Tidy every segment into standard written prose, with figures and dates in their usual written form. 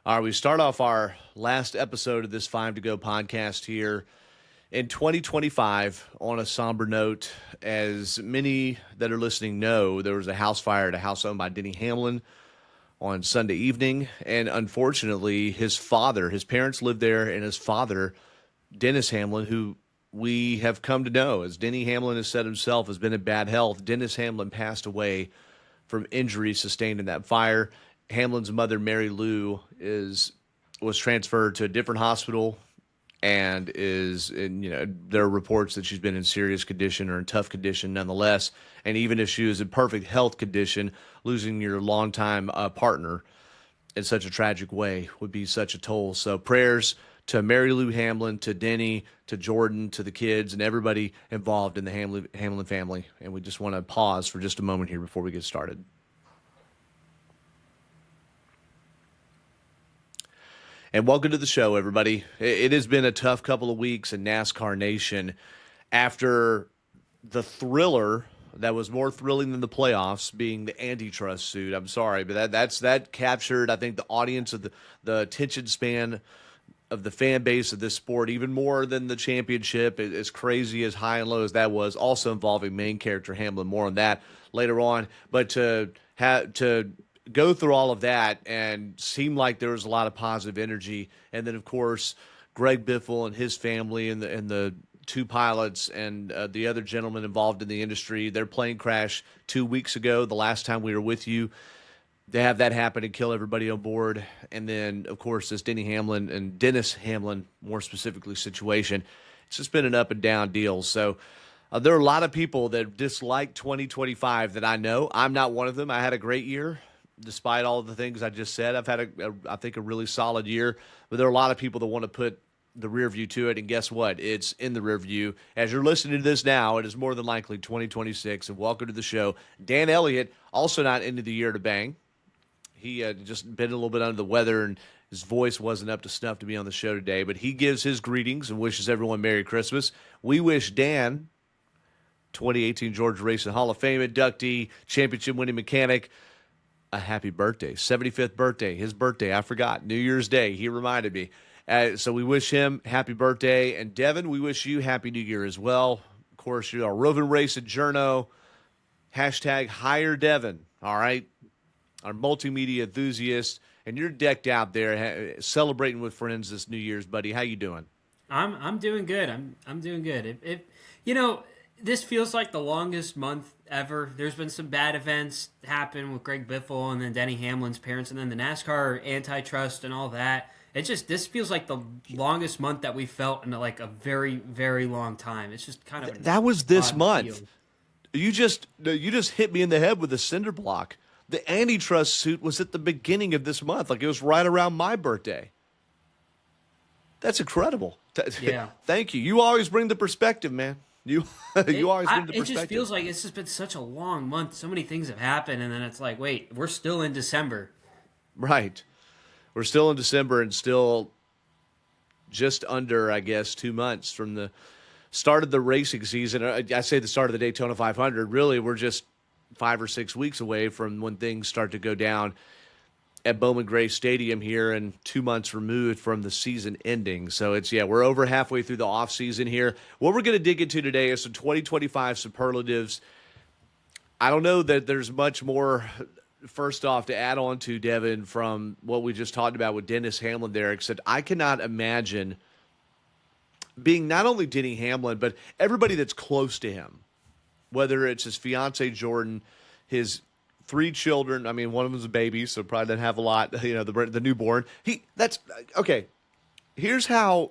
All right, we start off our last episode of this Five to Go podcast here in 2025 on a somber note. As many that are listening know, there was a house fire at a house owned by Denny Hamlin on Sunday evening, and unfortunately, his parents lived there, and his father, Dennis Hamlin, who we have come to know, as Denny Hamlin has said himself, has been in bad health. Dennis Hamlin passed away from injuries sustained in that fire. Hamlin's mother, Mary Lou, was transferred to a different hospital and there are reports that she's been in serious condition or in tough condition nonetheless. And even if she was in perfect health condition, losing your longtime partner in such a tragic way would be such a toll. So prayers to Mary Lou Hamlin, to Denny, to Jordan, to the kids, and everybody involved in the Hamlin family. And we just want to pause for just a moment here before we get started. And welcome to the show, everybody. It has been a tough couple of weeks in NASCAR Nation after the thriller that was more thrilling than the playoffs being the antitrust suit. I'm sorry, but that captured, I think, the audience of the attention span of the fan base of this sport even more than the championship. As crazy as high and low as that was, also involving main character Hamlin. More on that later on. But to go through all of that and seem like there was a lot of positive energy. And then, of course, Greg Biffle and his family and the two pilots and the other gentlemen involved in the industry, their plane crash 2 weeks ago, the last time we were with you. They have that happen and kill everybody on board. And then, of course, this Denny Hamlin and Dennis Hamlin, more specifically, situation. It's just been an up and down deal. So there are a lot of people that dislike 2025 that I know. I'm not one of them. I had a great year. Despite all of the things I just said, I've had, I think, a really solid year. But there are a lot of people that want to put the rear view to it. And guess what? It's in the rear view. As you're listening to this now, it is more than likely 2026. And welcome to the show. Dan Elliott, also not into the year to bang. He had just been a little bit under the weather, and his voice wasn't up to snuff to be on the show today. But he gives his greetings and wishes everyone Merry Christmas. We wish Dan, 2018 Georgia Racing Hall of Fame inductee, championship-winning mechanic, a happy birthday, 75th birthday, his birthday. I forgot, New Year's Day. He reminded me. So we wish him happy birthday. And Devin, we wish you happy New Year as well. Of course, you're our roving race at Journo. Hashtag hire Devin, all right? Our multimedia enthusiast. And you're decked out there celebrating with friends this New Year's, buddy. How you doing? I'm doing good. I'm doing good. This feels like the longest month ever. There's been some bad events happen with Greg Biffle and then Denny Hamlin's parents and then the NASCAR antitrust and all that. This feels like the longest month that we felt in like a very, very long time. It's just kind of that was this month. Feel. You just hit me in the head with a cinder block. The antitrust suit was at the beginning of this month. Like it was right around my birthday. That's incredible. Yeah. Thank you. You always bring the perspective, man. You always bring the perspective. It just feels like it's just been such a long month. So many things have happened, and then it's like, wait, we're still in December. Right. We're still in December and still just under, I guess, 2 months from the start of the racing season. I say the start of the Daytona 500. Really, we're just 5 or 6 weeks away from when things start to go down at Bowman Gray Stadium here, and 2 months removed from the season ending. So we're over halfway through the off season here. What we're going to dig into today is some 2025 superlatives. I don't know that there's much more, first off, to add on to, Devin, from what we just talked about with Dennis Hamlin there, except I cannot imagine being not only Denny Hamlin, but everybody that's close to him, whether it's his fiance Jordan, his 3 children. I mean, one of them's a baby, so probably doesn't have a lot. The newborn. That's okay. Here's how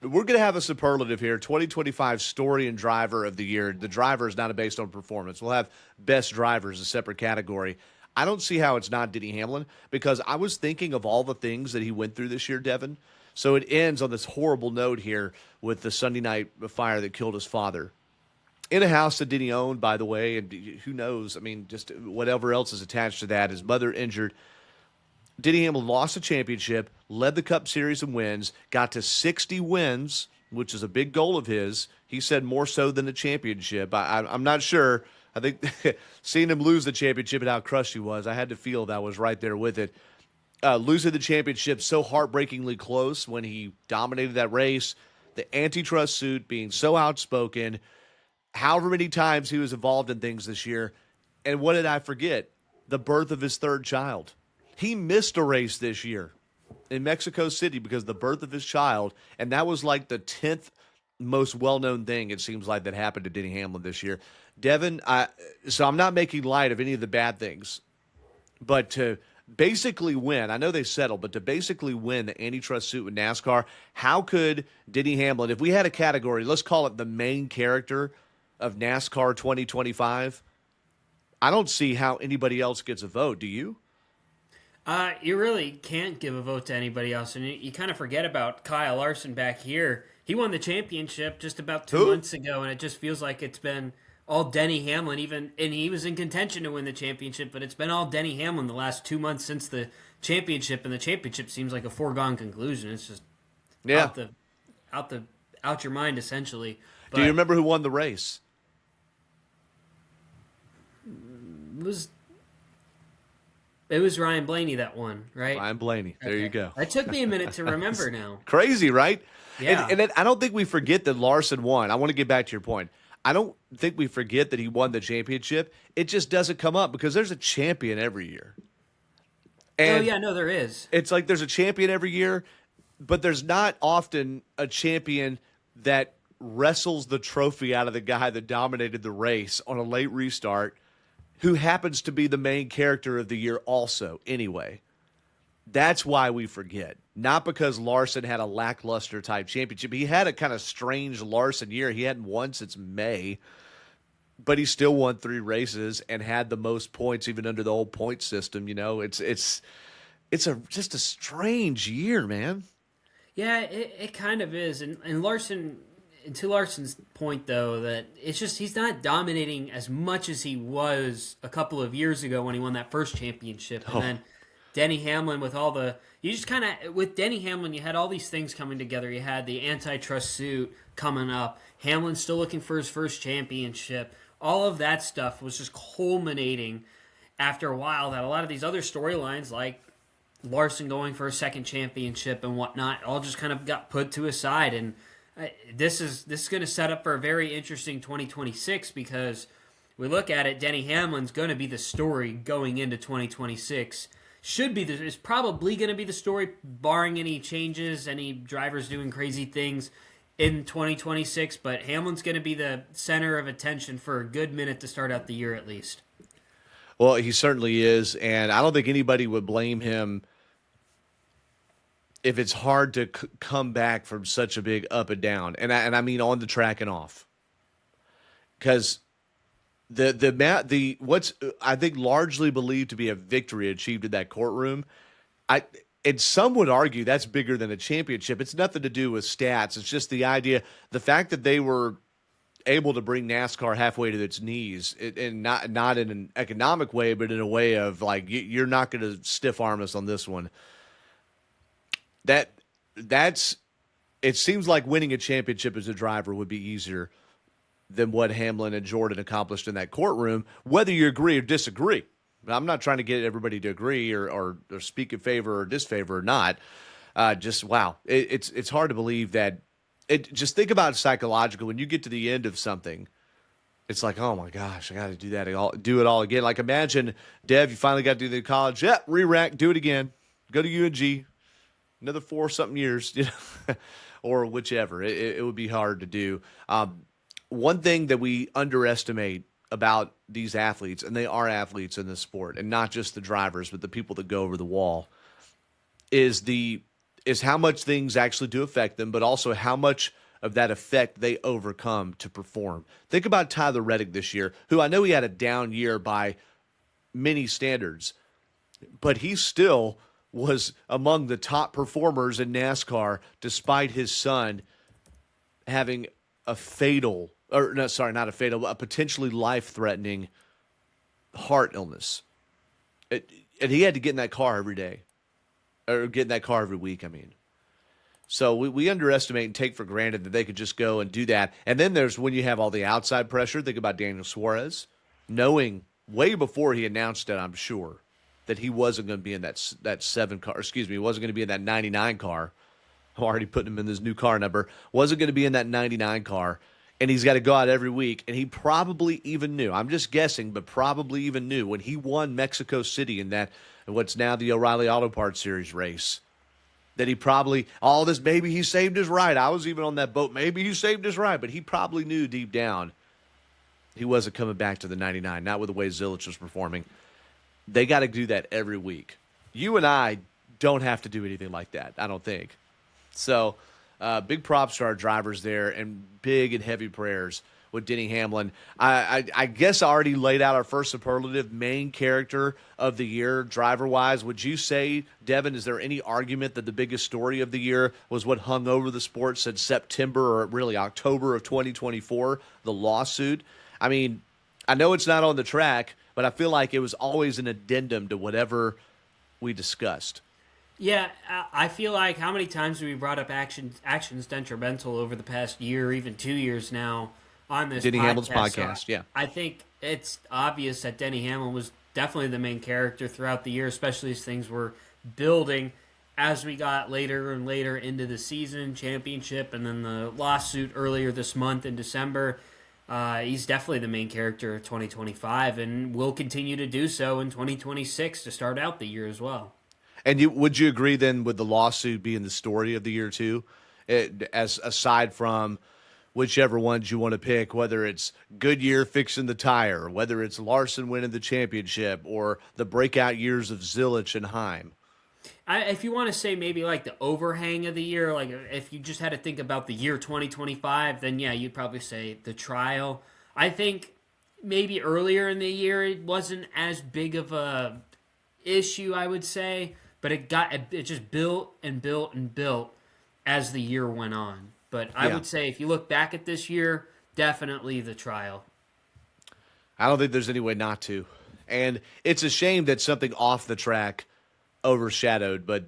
we're going to have a superlative here. 2025 story and driver of the year. The driver is not based on performance. We'll have best drivers, a separate category. I don't see how it's not Denny Hamlin, because I was thinking of all the things that he went through this year, Devin. So it ends on this horrible note here with the Sunday night fire that killed his father. In a house that Denny owned, by the way, and who knows, I mean, just whatever else is attached to that. His mother injured. Denny Hamlin lost the championship, led the Cup Series in wins, got to 60 wins, which is a big goal of his. He said more so than the championship. I'm not sure. I think seeing him lose the championship and how crushed he was, I had to feel that was right there with it. losing the championship so heartbreakingly close when he dominated that race, the antitrust suit, being so outspoken, however many times he was involved in things this year. And what did I forget? The birth of his third child. He missed a race this year in Mexico City because of the birth of his child, and that was like the 10th most well-known thing, it seems like, that happened to Denny Hamlin this year. Devin, so I'm not making light of any of the bad things, but to basically win, I know they settled, but to basically win the antitrust suit with NASCAR, how could Denny Hamlin, if we had a category, let's call it the main character of NASCAR 2025, I don't see how anybody else gets a vote. Do you? You really can't give a vote to anybody else, and you kind of forget about Kyle Larson back here. He won the championship just about 2 months ago, and it just feels like it's been all Denny Hamlin. And he was in contention to win the championship, but it's been all Denny Hamlin the last 2 months since the championship, and the championship seems like a foregone conclusion. It's just out your mind essentially. But do you remember who won the race? It was Ryan Blaney that won, right? Ryan Blaney. There you go. It took me a minute to remember now. Crazy, right? Yeah. And I don't think we forget that Larson won. I want to get back to your point. I don't think we forget that he won the championship. It just doesn't come up because there's a champion every year. And there is. It's like there's a champion every year, but there's not often a champion that wrestles the trophy out of the guy that dominated the race on a late restart, who happens to be the main character of the year also anyway. That's why we forget. Not because Larson had a lackluster type championship. He had a kind of strange Larson year. He hadn't won since May, but he still won 3 races and had the most points even under the old point system. You know, it's just a strange year, man. Yeah, it kind of is. And Larson, to Larson's point, though, that it's just he's not dominating as much as he was a couple of years ago when he won that first championship. And then Denny Hamlin with all the – you just kind of – with Denny Hamlin, you had all these things coming together. You had the antitrust suit coming up. Hamlin still looking for his first championship. All of that stuff was just culminating after a while that a lot of these other storylines like Larson going for a second championship and whatnot all just kind of got put to a side. And this is going to set up for a very interesting 2026 because we look at it, Denny Hamlin's going to be the story going into 2026. Is probably going to be the story, barring any changes, any drivers doing crazy things in 2026. But Hamlin's going to be the center of attention for a good minute to start out the year at least. Well, he certainly is, and I don't think anybody would blame him if it's hard to come back from such a big up and down, and I mean on the track and off, because what's I think largely believed to be a victory achieved in that courtroom, and some would argue that's bigger than a championship. It's nothing to do with stats. It's just the fact that they were able to bring NASCAR halfway to its knees, and not in an economic way, but in a way of like you're not going to stiff arm us on this one. That's it seems like winning a championship as a driver would be easier than what Hamlin and Jordan accomplished in that courtroom, whether you agree or disagree. I'm not trying to get everybody to agree or speak in favor or disfavor or not. Just wow. It's hard to believe that just think about it psychologically. When you get to the end of something, it's like, oh my gosh, I got to do it all again. Like imagine, Dev, you finally got to do the college. Yeah, re-rack, do it again. Go to UNG. Another 4-something years, or whichever. It would be hard to do. One thing that we underestimate about these athletes, and they are athletes in this sport, and not just the drivers, but the people that go over the wall, is how much things actually do affect them, but also how much of that effect they overcome to perform. Think about Tyler Reddick this year, who I know he had a down year by many standards, but he still was among the top performers in NASCAR despite his son having a potentially life-threatening heart illness. And he had to get in that car every day, or get in that car every week, I mean. So we underestimate and take for granted that they could just go and do that. And then there's when you have all the outside pressure. Think about Daniel Suarez, knowing way before he announced it, I'm sure, that he wasn't going to be in that 7 car. Excuse me, he wasn't going to be in that 99 car. I'm already putting him in this new car number. Wasn't going to be in that 99 car, and he's got to go out every week. And he probably even knew. I'm just guessing, but probably even knew when he won Mexico City in that what's now the O'Reilly Auto Parts Series race, that he probably all this. Maybe he saved his ride. I was even on that boat. Maybe he saved his ride, but he probably knew deep down he wasn't coming back to the 99. Not with the way Zilich was performing. They got to do that every week. You and I don't have to do anything like that, I don't think. So, big props to our drivers there, and big and heavy prayers with Denny Hamlin. I guess I already laid out our first superlative, main character of the year, driver-wise. Would you say, Devin, is there any argument that the biggest story of the year was what hung over the sport since September or really October of 2024, the lawsuit? I mean, I know it's not on the track, but I feel like it was always an addendum to whatever we discussed. Yeah, I feel like how many times have we brought up actions detrimental over the past year, or even 2 years now on this Denny podcast. Hamlin's podcast, yeah. I think it's obvious that Denny Hamlin was definitely the main character throughout the year, especially as things were building as we got later and later into the season, championship, and then the lawsuit earlier this month in December. He's definitely the main character of 2025 and will continue to do so in 2026 to start out the year as well. And would you agree then with the lawsuit being the story of the year too, as aside from whichever ones you want to pick, whether it's Goodyear fixing the tire, whether it's Larson winning the championship, or the breakout years of Zilich and Heim? If you want to say maybe like the overhang of the year, like if you just had to think about the year 2025, then yeah, you'd probably say the trial. I think maybe earlier in the year it wasn't as big of a issue, I would say, but it just built and built and built as the year went on. But I would say if you look back at this year, definitely the trial. I don't think there's any way not to. And it's a shame that something off the track overshadowed, but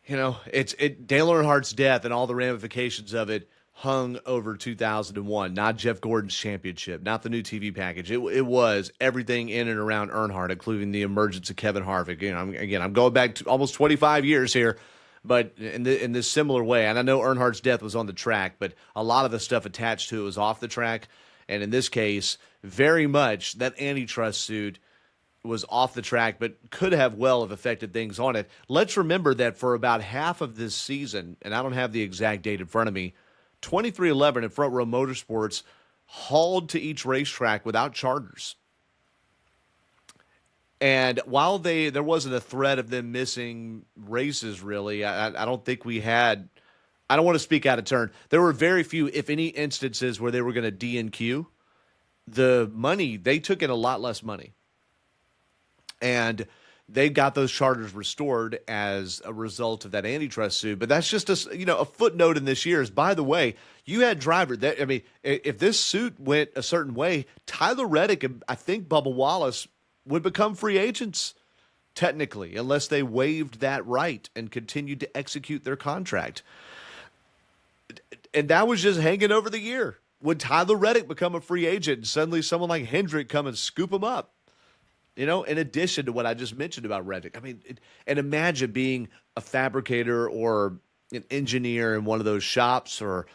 it's Dale Earnhardt's death and all the ramifications of it hung over 2001, not Jeff Gordon's championship, not the new TV package. It was everything in and around Earnhardt, including the emergence of Kevin Harvick. I'm going back to almost 25 years here, but in this similar way. And I know Earnhardt's death was on the track, but a lot of the stuff attached to it was off the track. And in this case, very much that antitrust suit was off the track, but could have affected things on it. Let's remember that for about half of this season, and I don't have the exact date in front of me, 2311 and Front Row Motorsports hauled to each racetrack without charters. And while there wasn't a threat of them missing races, really, I don't think we had. I don't want to speak out of turn. There were very few, if any, instances where they were going to DNQ. The money, they took in a lot less money. And they got those charters restored as a result of that antitrust suit. But that's just a footnote in this year is, by the way, you had driver that, I mean, if this suit went a certain way, Tyler Reddick and I think Bubba Wallace would become free agents technically, unless they waived that right and continued to execute their contract. And that was just hanging over the year. Would Tyler Reddick become a free agent and suddenly someone like Hendrick come and scoop him up? In addition to what I just mentioned about Reddick. I mean, and imagine being a fabricator or an engineer in one of those shops or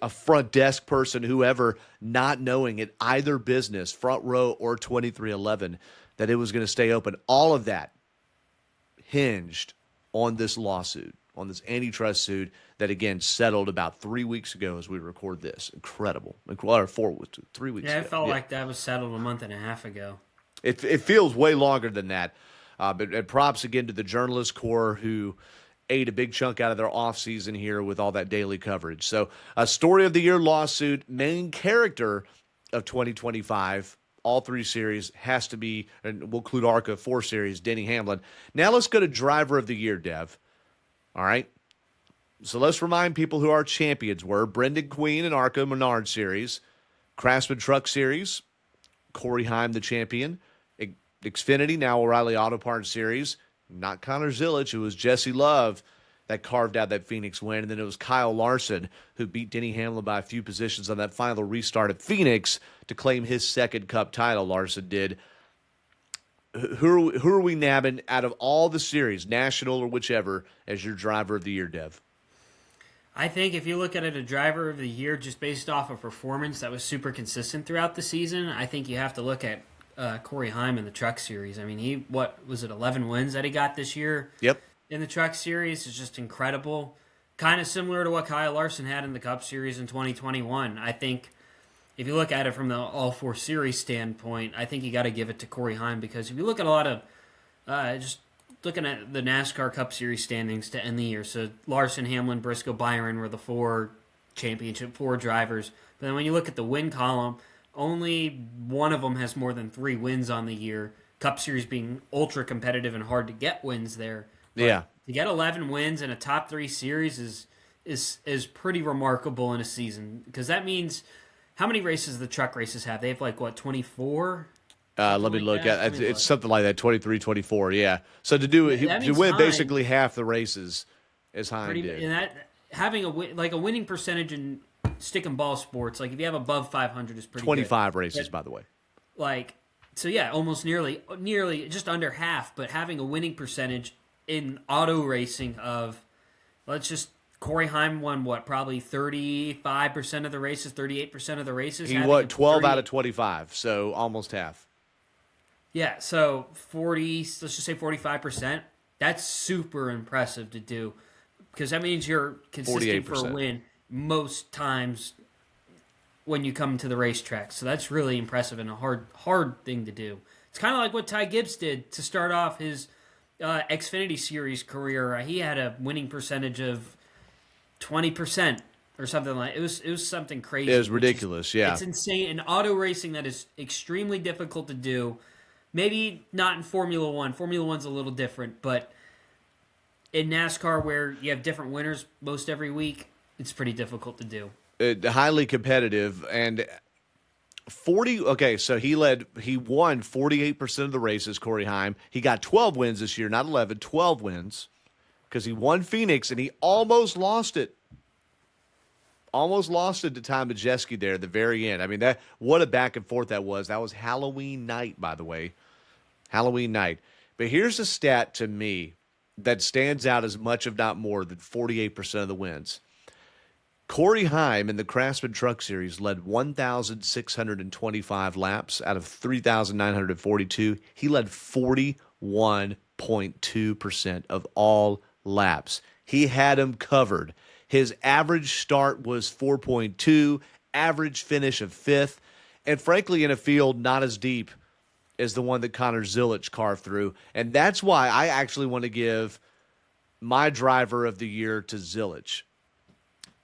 a front desk person, whoever, not knowing at either business, Front Row or 2311, that it was going to stay open. All of that hinged on this lawsuit, on this antitrust suit that, again, settled about 3 weeks ago as we record this. Incredible. Or 3 weeks ago. Yeah, it felt like that was settled a month and a half ago. It feels way longer than that. But props again to the journalist corps who ate a big chunk out of their offseason here with all that daily coverage. So a story of the year lawsuit, main character of 2025, all 3 series has to be, and we'll include ARCA 4 series, Denny Hamlin. Now let's go to driver of the year, Dev. All right. So let's remind people who our champions were. Brendan Queen in ARCA Menard series, Craftsman Truck series, Corey Heim, the champion. Xfinity, now O'Reilly Auto Parts Series. Not Connor Zilich. It was Jesse Love that carved out that Phoenix win. And then it was Kyle Larson who beat Denny Hamlin by a few positions on that final restart at Phoenix to claim his second Cup title. Larson did. who are we nabbing out of all the series, national or whichever, as your driver of the year, Dev? I think if you look at it, a driver of the year just based off of performance that was super consistent throughout the season, I think you have to look at Corey Heim in the Truck Series. I mean, what was it, 11 wins that he got this year Yep. in the Truck Series is just incredible. Kind of similar to what Kyle Larson had in the Cup Series in 2021. I think if you look at it from the all four series standpoint, I think you got to give it to Corey Heim because if you look at a lot of just looking at the NASCAR Cup Series standings to end the year, so Larson, Hamlin, Briscoe, Byron were the four drivers. But then when you look at the win column, only one of them has more than 3 wins on the year. Cup Series being ultra competitive and hard to get wins there. But Yeah. to get 11 wins in a top 3 series is pretty remarkable in a season because that means how many races the truck races have? They have like what 24. Let me look at it. It's something like that, 23, 24, yeah. So to win Heim- basically half the races as Heim did. And that having a winning percentage in stick and ball sports, like if you have above 500 is pretty 25 good. races, by the way. Like so, yeah, almost nearly just under half. But having a winning percentage in auto racing of Corey Heim won what, probably 35% of the races, 38% of the races. He won 12 out of 25, so almost half. Yeah, so 40, let's just say 45%. That's super impressive to do because that means you're consistent for a 48%. win most times when you come to the racetrack. So that's really impressive and a hard thing to do. It's kind of like what Ty Gibbs did to start off his Xfinity Series career. He had a winning percentage of 20% or something like it was something crazy. It was ridiculous, yeah. It's insane. In auto racing, that is extremely difficult to do. Maybe not in Formula One. Formula One's a little different, but in NASCAR, where you have different winners most every week, it's pretty difficult to do. Highly competitive and 40. Okay, so he won 48% of the races. Corey Heim. He got 12 wins this year, not 11, 12 wins because he won Phoenix and he almost lost it. Almost lost it to Tom Majeski there at the very end. I mean, what a back and forth that was. That was Halloween night, by the way. Halloween night. But here's a stat to me that stands out as much, if not more, than 48% of the wins. Corey Heim in the Craftsman Truck Series led 1,625 laps out of 3,942. He led 41.2% of all laps. He had him covered. His average start was 4.2, average finish of 5th, and frankly, in a field not as deep as the one that Connor Zilic carved through. And that's why I actually want to give my driver of the year to Zilic.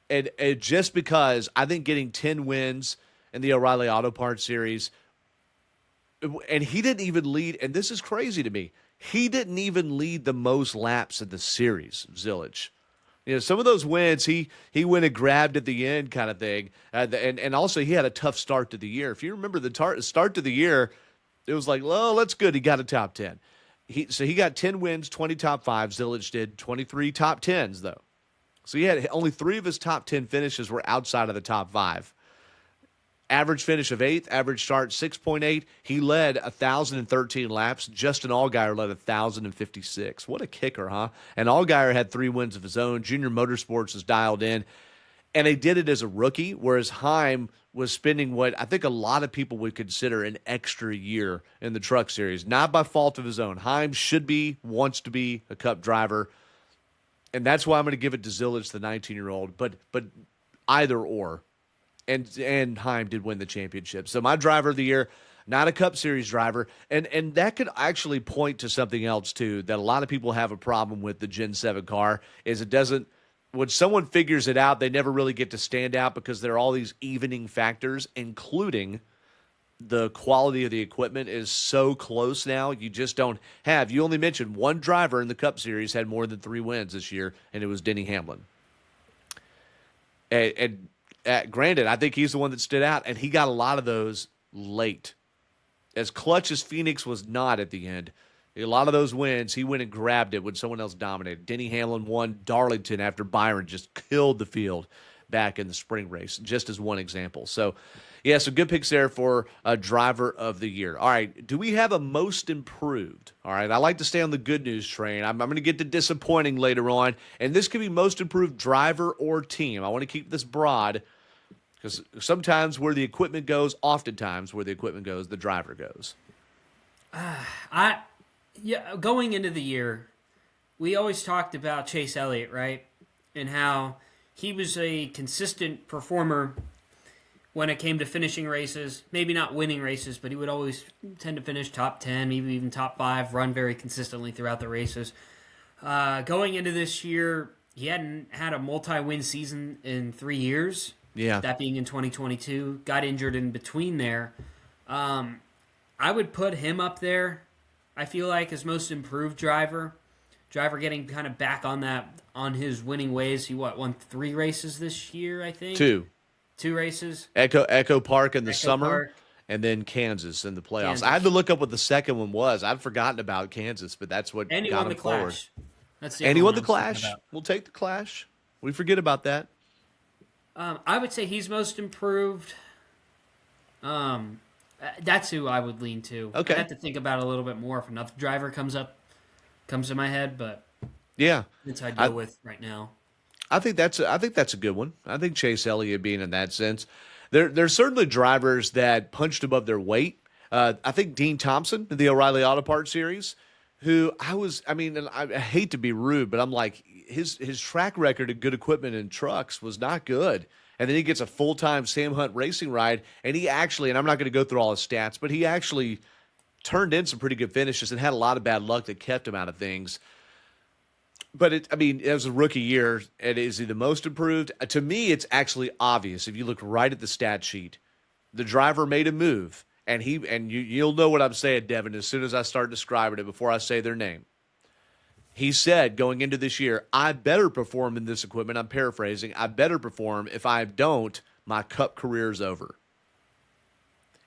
And just because I think getting 10 wins in the O'Reilly Auto Parts Series, and he didn't even lead, and this is crazy to me, he didn't even lead the most laps in the series, Zilic. You know, some of those wins, he went and grabbed at the end kind of thing. And also he had a tough start to the year. If you remember the start to the year, it was like, well, that's good. He got a top 10. So he got 10 wins, 20 top 5s. Zilic did 23 top 10s, though. So he had only 3 of his top 10 finishes were outside of the top 5. Average finish of 8th, average start 6.8. He led 1,013 laps. Justin Allgaier led 1,056. What a kicker, huh? And Allgaier had 3 wins of his own. Junior Motorsports is dialed in. And he did it as a rookie, whereas Heim was spending what I think a lot of people would consider an extra year in the Truck Series. Not by fault of his own. Heim wants to be a Cup driver. And that's why I'm going to give it to Zilic, the 19-year-old. But either or. And Heim did win the championship. So my driver of the year, not a Cup Series driver. And that could actually point to something else, too, that a lot of people have a problem with the Gen 7 car, is it doesn't – when someone figures it out, they never really get to stand out because there are all these evening factors, including the quality of the equipment is so close now. You just don't have – you only mentioned one driver in the Cup Series had more than 3 wins this year, and it was Denny Hamlin. And granted, I think he's the one that stood out, and he got a lot of those late. As clutch as Phoenix was not at the end, a lot of those wins, he went and grabbed it when someone else dominated. Denny Hamlin won Darlington after Byron just killed the field back in the spring race, just as one example. So Yeah, so good picks there for a driver of the year. All right, do we have a most improved? All right, I like to stay on the good news train. I'm going to get to disappointing later on, and this could be most improved driver or team. I want to keep this broad because sometimes where the equipment goes, oftentimes where the equipment goes, the driver goes. I yeah, going into the year, we always talked about Chase Elliott, right? And how he was a consistent performer when it came to finishing races. Maybe not winning races, but he would always tend to finish top 10, maybe even top 5, run very consistently throughout the races. Going into this year, he hadn't had a multi-win season in 3 years. Yeah. That being in 2022. Got injured in between there. I would put him up there, I feel like, as most improved driver. Driver getting kind of back on his winning ways. He won 3 races this year, I think. 2. 2 races. Echo Park in the summer, Park. and then Kansas in the playoffs. Kansas. I had to look up what the second one was. I'd forgotten about Kansas, but that's what And he got won him the forward. Clash. That's the And other he won one the I was thinking Clash. about. We'll take the Clash. We forget about that. I would say he's most improved. That's who I would lean to. Okay. I'd have to think about it a little bit more if another driver comes to my head, but Yeah. that's who I'd go with right now. I think that's a good one. I think Chase Elliott being in that sense. There's certainly drivers that punched above their weight. I think Dean Thompson in the O'Reilly Auto Parts series, who and I hate to be rude, but I'm like his track record of good equipment and trucks was not good. And then he gets a full-time Sam Hunt racing ride, and he actually, and I'm not going to go through all his stats, but he actually turned in some pretty good finishes and had a lot of bad luck that kept him out of things. But it was a rookie year, and is he the most improved? To me, it's actually obvious. If you look right at the stat sheet, the driver made a move, and you'll know what I'm saying, Devin, as soon as I start describing it before I say their name. He said going into this year, I better perform in this equipment. I'm paraphrasing. I better perform. If I don't, my Cup career's over.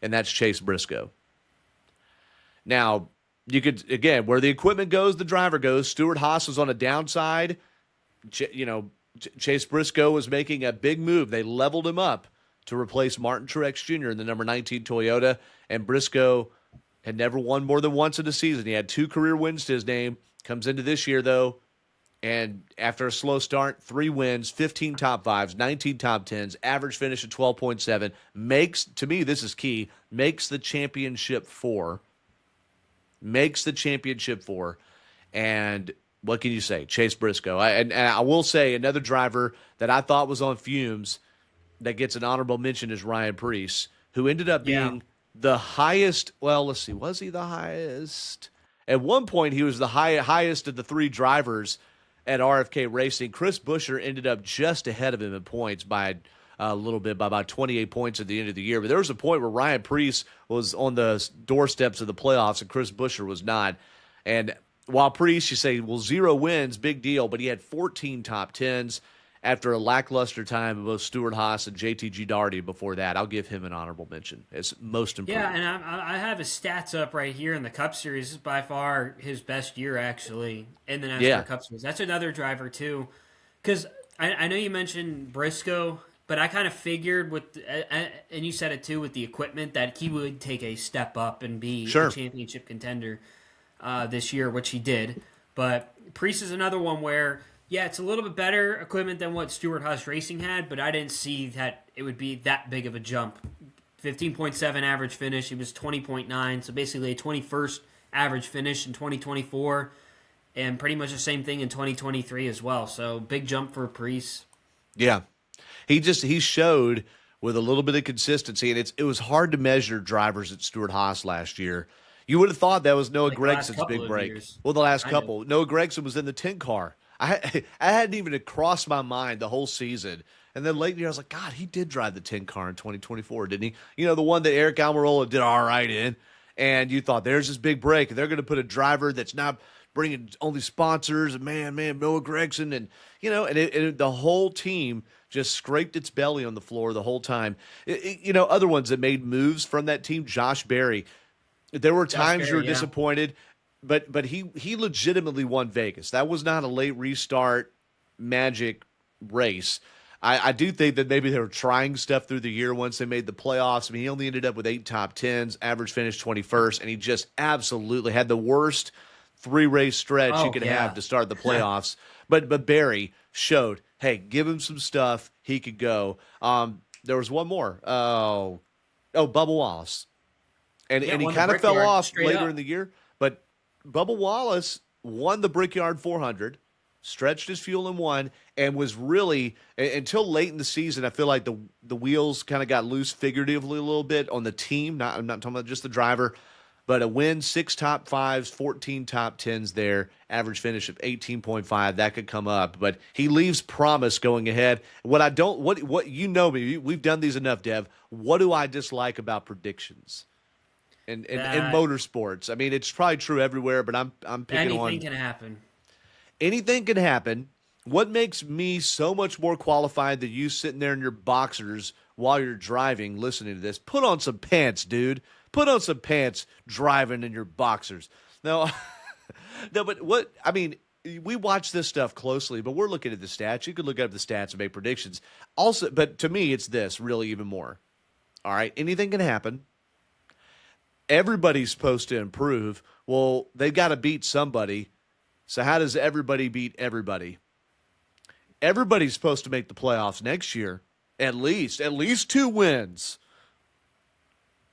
And that's Chase Briscoe. Now, you could, again, where the equipment goes, the driver goes. Stuart Haas was on a downside. Chase Briscoe was making a big move. They leveled him up to replace Martin Truex Jr. in the number 19 Toyota. And Briscoe had never won more than once in a season. He had 2 career wins to his name. Comes into this year, though, and after a slow start, 3 wins, 15 top 5s, 19 top 10s, average finish of 12.7. Makes, to me, this is key, makes the championship 4. Makes the championship 4. And what can you say? Chase Briscoe. And I will say another driver that I thought was on fumes that gets an honorable mention is Ryan Preece, who ended up being the highest. Well, let's see. Was he the highest? At one point, he was the highest of the 3 drivers at RFK Racing. Chris Buescher ended up just ahead of him in points by a little bit, by about 28 points at the end of the year. But there was a point where Ryan Preece was on the doorsteps of the playoffs and Chris Buescher was not. And while Preece, you say, well, 0 wins, big deal, but he had 14 top 10s after a lackluster time of both Stuart Haas and JTG Daugherty before that. I'll give him an honorable mention. It's most improved. Yeah, and I have his stats up right here in the Cup Series. This is by far his best year, actually, in the NASCAR Cup Series. That's another driver, too. Because I know you mentioned Briscoe, but I kind of figured and you said it, too, with the equipment, that he would take a step up and be a championship contender this year, which he did. But Preece is another one where, yeah, it's a little bit better equipment than what Stuart Haas Racing had, but I didn't see that it would be that big of a jump. 15.7 average finish. He was 20.9, so basically a 21st average finish in 2024, and pretty much the same thing in 2023 as well. So big jump for Preece. Yeah, he showed with a little bit of consistency, and it was hard to measure drivers at Stuart Haas last year. You would have thought that was Noah Gregson's big break. Well, the last couple. Noah Gragson was in the 10 car. I hadn't even crossed my mind the whole season. And then late in the year, I was like, God, he did drive the 10 car in 2024, didn't he? You know, the one that Eric Almirola did all right in. And you thought, there's this big break. And they're going to put a driver that's not bringing only sponsors. And man, Noah Gragson. And, and the whole team just scraped its belly on the floor the whole time. Other ones that made moves from that team, Josh Berry. There were times you were disappointed. But he legitimately won Vegas. That was not a late restart magic race. I do think that maybe they were trying stuff through the year once they made the playoffs. I mean, he only ended up with 8 top 10s, average finish 21st, and he just absolutely had the worst 3-race stretch you Oh could have yeah. to start the playoffs. But Barry showed, hey, give him some stuff, he could go. There was one more. Bubba Wallace. Yeah, And he won the kind of fell Brickyard off straight later up. in the year, but Bubba Wallace won the Brickyard 400, stretched his fuel and won, and was really until late in the season. I feel like the wheels kind of got loose figuratively a little bit on the team. I'm not talking about just the driver, but a win, 6 top 5s, 14 top 10s there, average finish of 18.5. That could come up, but he leaves promise going ahead. What you know me, we've done these enough, Dev. What do I dislike about predictions? In That motorsports. I mean, it's probably true everywhere, but I'm picking anything on can happen. anything can happen. What makes me so much more qualified than you sitting there in your boxers while you're driving, listening to this? Put on some pants, dude. Put on some pants driving in your boxers. No, no, but what I mean, we watch this stuff closely, but we're looking at the stats. You could look up the stats and make predictions. Also, but to me, it's this really even more. All right, anything can happen. Everybody's supposed to improve. Well, they've got to beat somebody. So how does everybody beat everybody? Everybody's supposed to make the playoffs next year. At least 2 wins.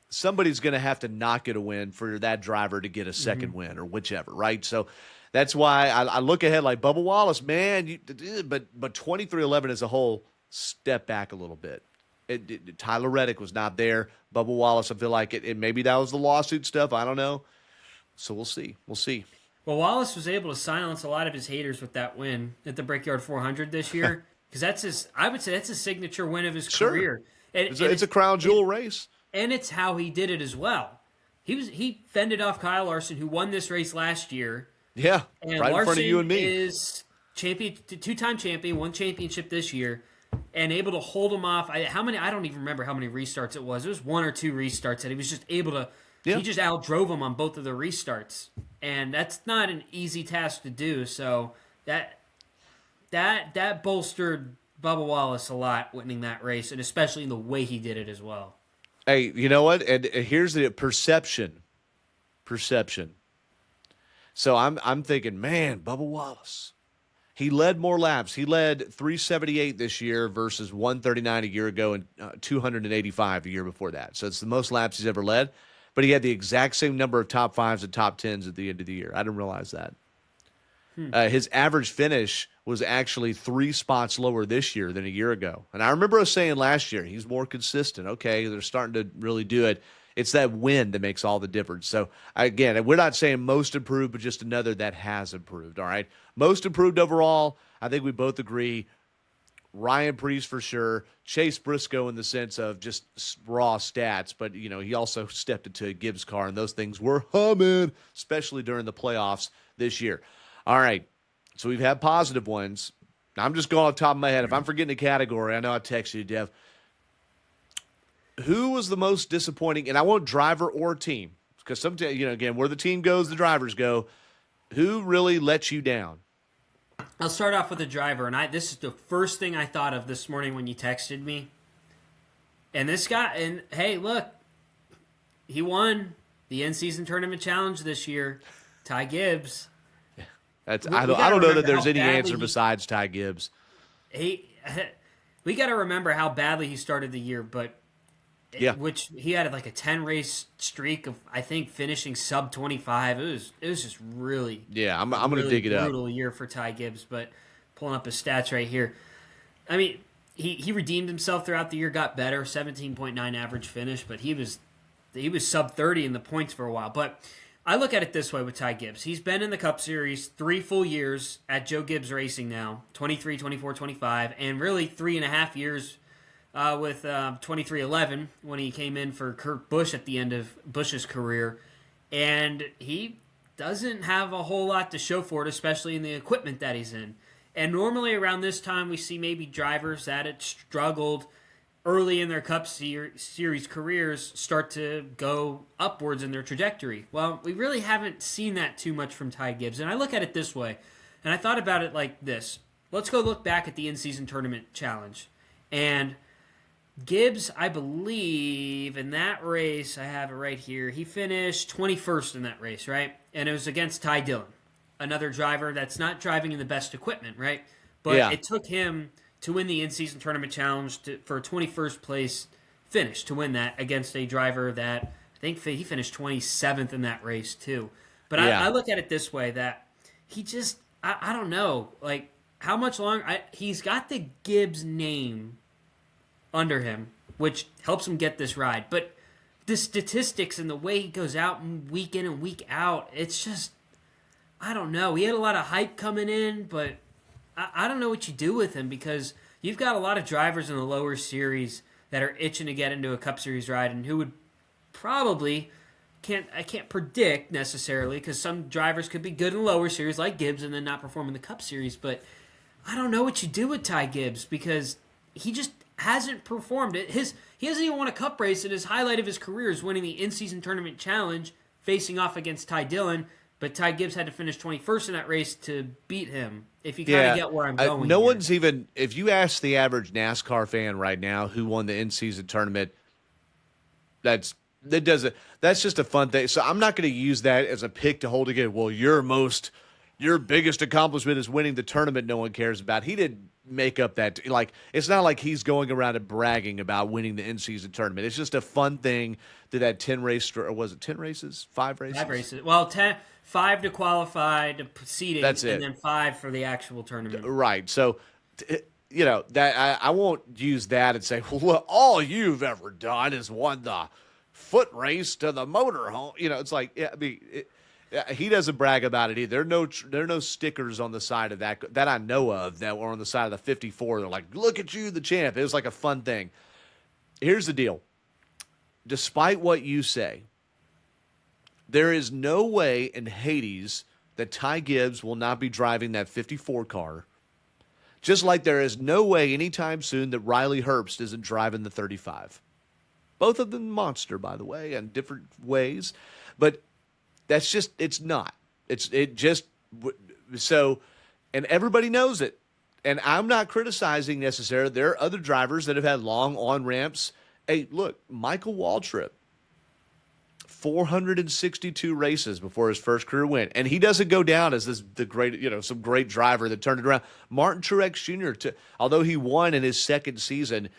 Somebody's going to have to not get a win for that driver to get a second win or whichever, right? So that's why I look ahead like Bubba Wallace, man. But 23-11 as a whole, step back a little bit. Tyler Reddick was not there. Bubba Wallace, I feel like maybe that was the lawsuit stuff. I don't know. So we'll see. We'll see. Well, Wallace was able to silence a lot of his haters with that win at the Brickyard 400 this year because I would say that's a signature win of his Sure. career. It's a crown jewel race. And it's how he did it as well. He fended off Kyle Larson, who won this race last year. Yeah, And right Larson in front of you and me. is two-time champion, won championship this year, and able to hold him off. I don't even remember how many restarts it was. It was 1 or 2 restarts that he was just able to. Yeah. He just outdrove him on both of the restarts, and that's not an easy task to do. So that bolstered Bubba Wallace a lot, winning that race, and especially in the way he did it as well. Hey, you know what? And here's the perception. Perception. So I'm thinking, man, Bubba Wallace. He led more laps. He led 378 this year versus 139 a year ago and 285 a year before that. So it's the most laps he's ever led. But he had the exact same number of top 5s and top 10s at the end of the year. I didn't realize that. His average finish was actually 3 spots lower this year than a year ago. And I remember us saying last year, he's more consistent. Okay, they're starting to really do it. It's that win that makes all the difference. So, again, we're not saying most improved, but just another that has improved, all right? Most improved overall, I think we both agree. Ryan Preece for sure. Chase Briscoe in the sense of just raw stats, but, he also stepped into a Gibbs car, and those things were humming, especially during the playoffs this year. All right, so we've had positive ones. I'm just going off the top of my head. If I'm forgetting a category, I know I texted you, Dev. Who was the most disappointing? And I want driver or team, because sometimes, again, where the team goes, the drivers go. Who really let you down? I'll start off with the driver, and this is the first thing I thought of this morning when you texted me. And this guy, and hey, look, he won the in-season tournament challenge this year. Ty Gibbs. I don't know that there's any answer besides Ty Gibbs. We got to remember how badly he started the year, but which he had like a 10-race streak of, I think, finishing sub 25. It was just really I'm going to dig it up. Brutal year for Ty Gibbs, but pulling up his stats right here. I mean, he redeemed himself throughout the year, got better, 17.9 average finish, but he was sub 30 in the points for a while. But I look at it this way with Ty Gibbs. He's been in the Cup Series 3 full years at Joe Gibbs Racing now, 23, 24, 25, and really 3.5 years with 23-11 when he came in for Kurt Busch at the end of Busch's career. And he doesn't have a whole lot to show for it, especially in the equipment that he's in. And normally around this time we see maybe drivers that had struggled early in their Cup Series careers start to go upwards in their trajectory. Well, we really haven't seen that too much from Ty Gibbs. And I look at it this way, and I thought about it like this. Let's go look back at the in-season tournament challenge. And Gibbs, I believe, in that race, I have it right here, he finished 21st in that race, right? And it was against Ty Dillon, another driver that's not driving in the best equipment, right? But Yeah. it took him to win the in-season tournament challenge for a 21st place finish to win that against a driver that I think he finished 27th in that race too. But I Yeah. look at it this way, that he just, I don't know, like how much longer, he's got the Gibbs name under him, which helps him get this ride. But the statistics and the way he goes out week in and week out, it's just, I don't know. He had a lot of hype coming in, but I don't know what you do with him, because you've got a lot of drivers in the lower series that are itching to get into a Cup Series ride, and who would probably I can't predict necessarily, because some drivers could be good in the lower series like Gibbs and then not perform in the Cup Series. But I don't know what you do with Ty Gibbs, because he just hasn't performed. He hasn't even won a Cup race, and his highlight of his career is winning the in-season tournament challenge, facing off against Ty Dillon. But Ty Gibbs had to finish 21st in that race to beat him. If you kind of get where I'm going, no here. one's even. If you ask the average NASCAR fan right now who won the in-season tournament, that's just a fun thing. So I'm not going to use that as a pick to hold again. Well, your biggest accomplishment is winning the tournament no one cares about. He didn't make up that. Like, it's not like he's going around and bragging about winning the in-season tournament. It's just a fun thing that had 10 races, or was it 10 races? 5 races? 5 races. Well, 5 to qualify, to seeding, That's it. and then 5 for the actual tournament. Right. So, that I won't use that and say, well, look, all you've ever done is won the foot race to the motorhome. It's like, yeah, I mean, he doesn't brag about it either. There are no stickers on the side of that I know of that were on the side of the 54. They're like, look at you, the champ. It was like a fun thing. Here's the deal. Despite what you say, there is no way in Hades that Ty Gibbs will not be driving that 54 car. Just like there is no way anytime soon that Riley Herbst isn't driving the 35. Both of them monster, by the way, in different ways. But that's just, it's not. So, and everybody knows it. And I'm not criticizing necessarily. There are other drivers that have had long on-ramps. Hey, look, Michael Waltrip, 462 races before his first career win. And he doesn't go down as the great, some great driver that turned it around. Martin Truex Jr., although he won in his second season,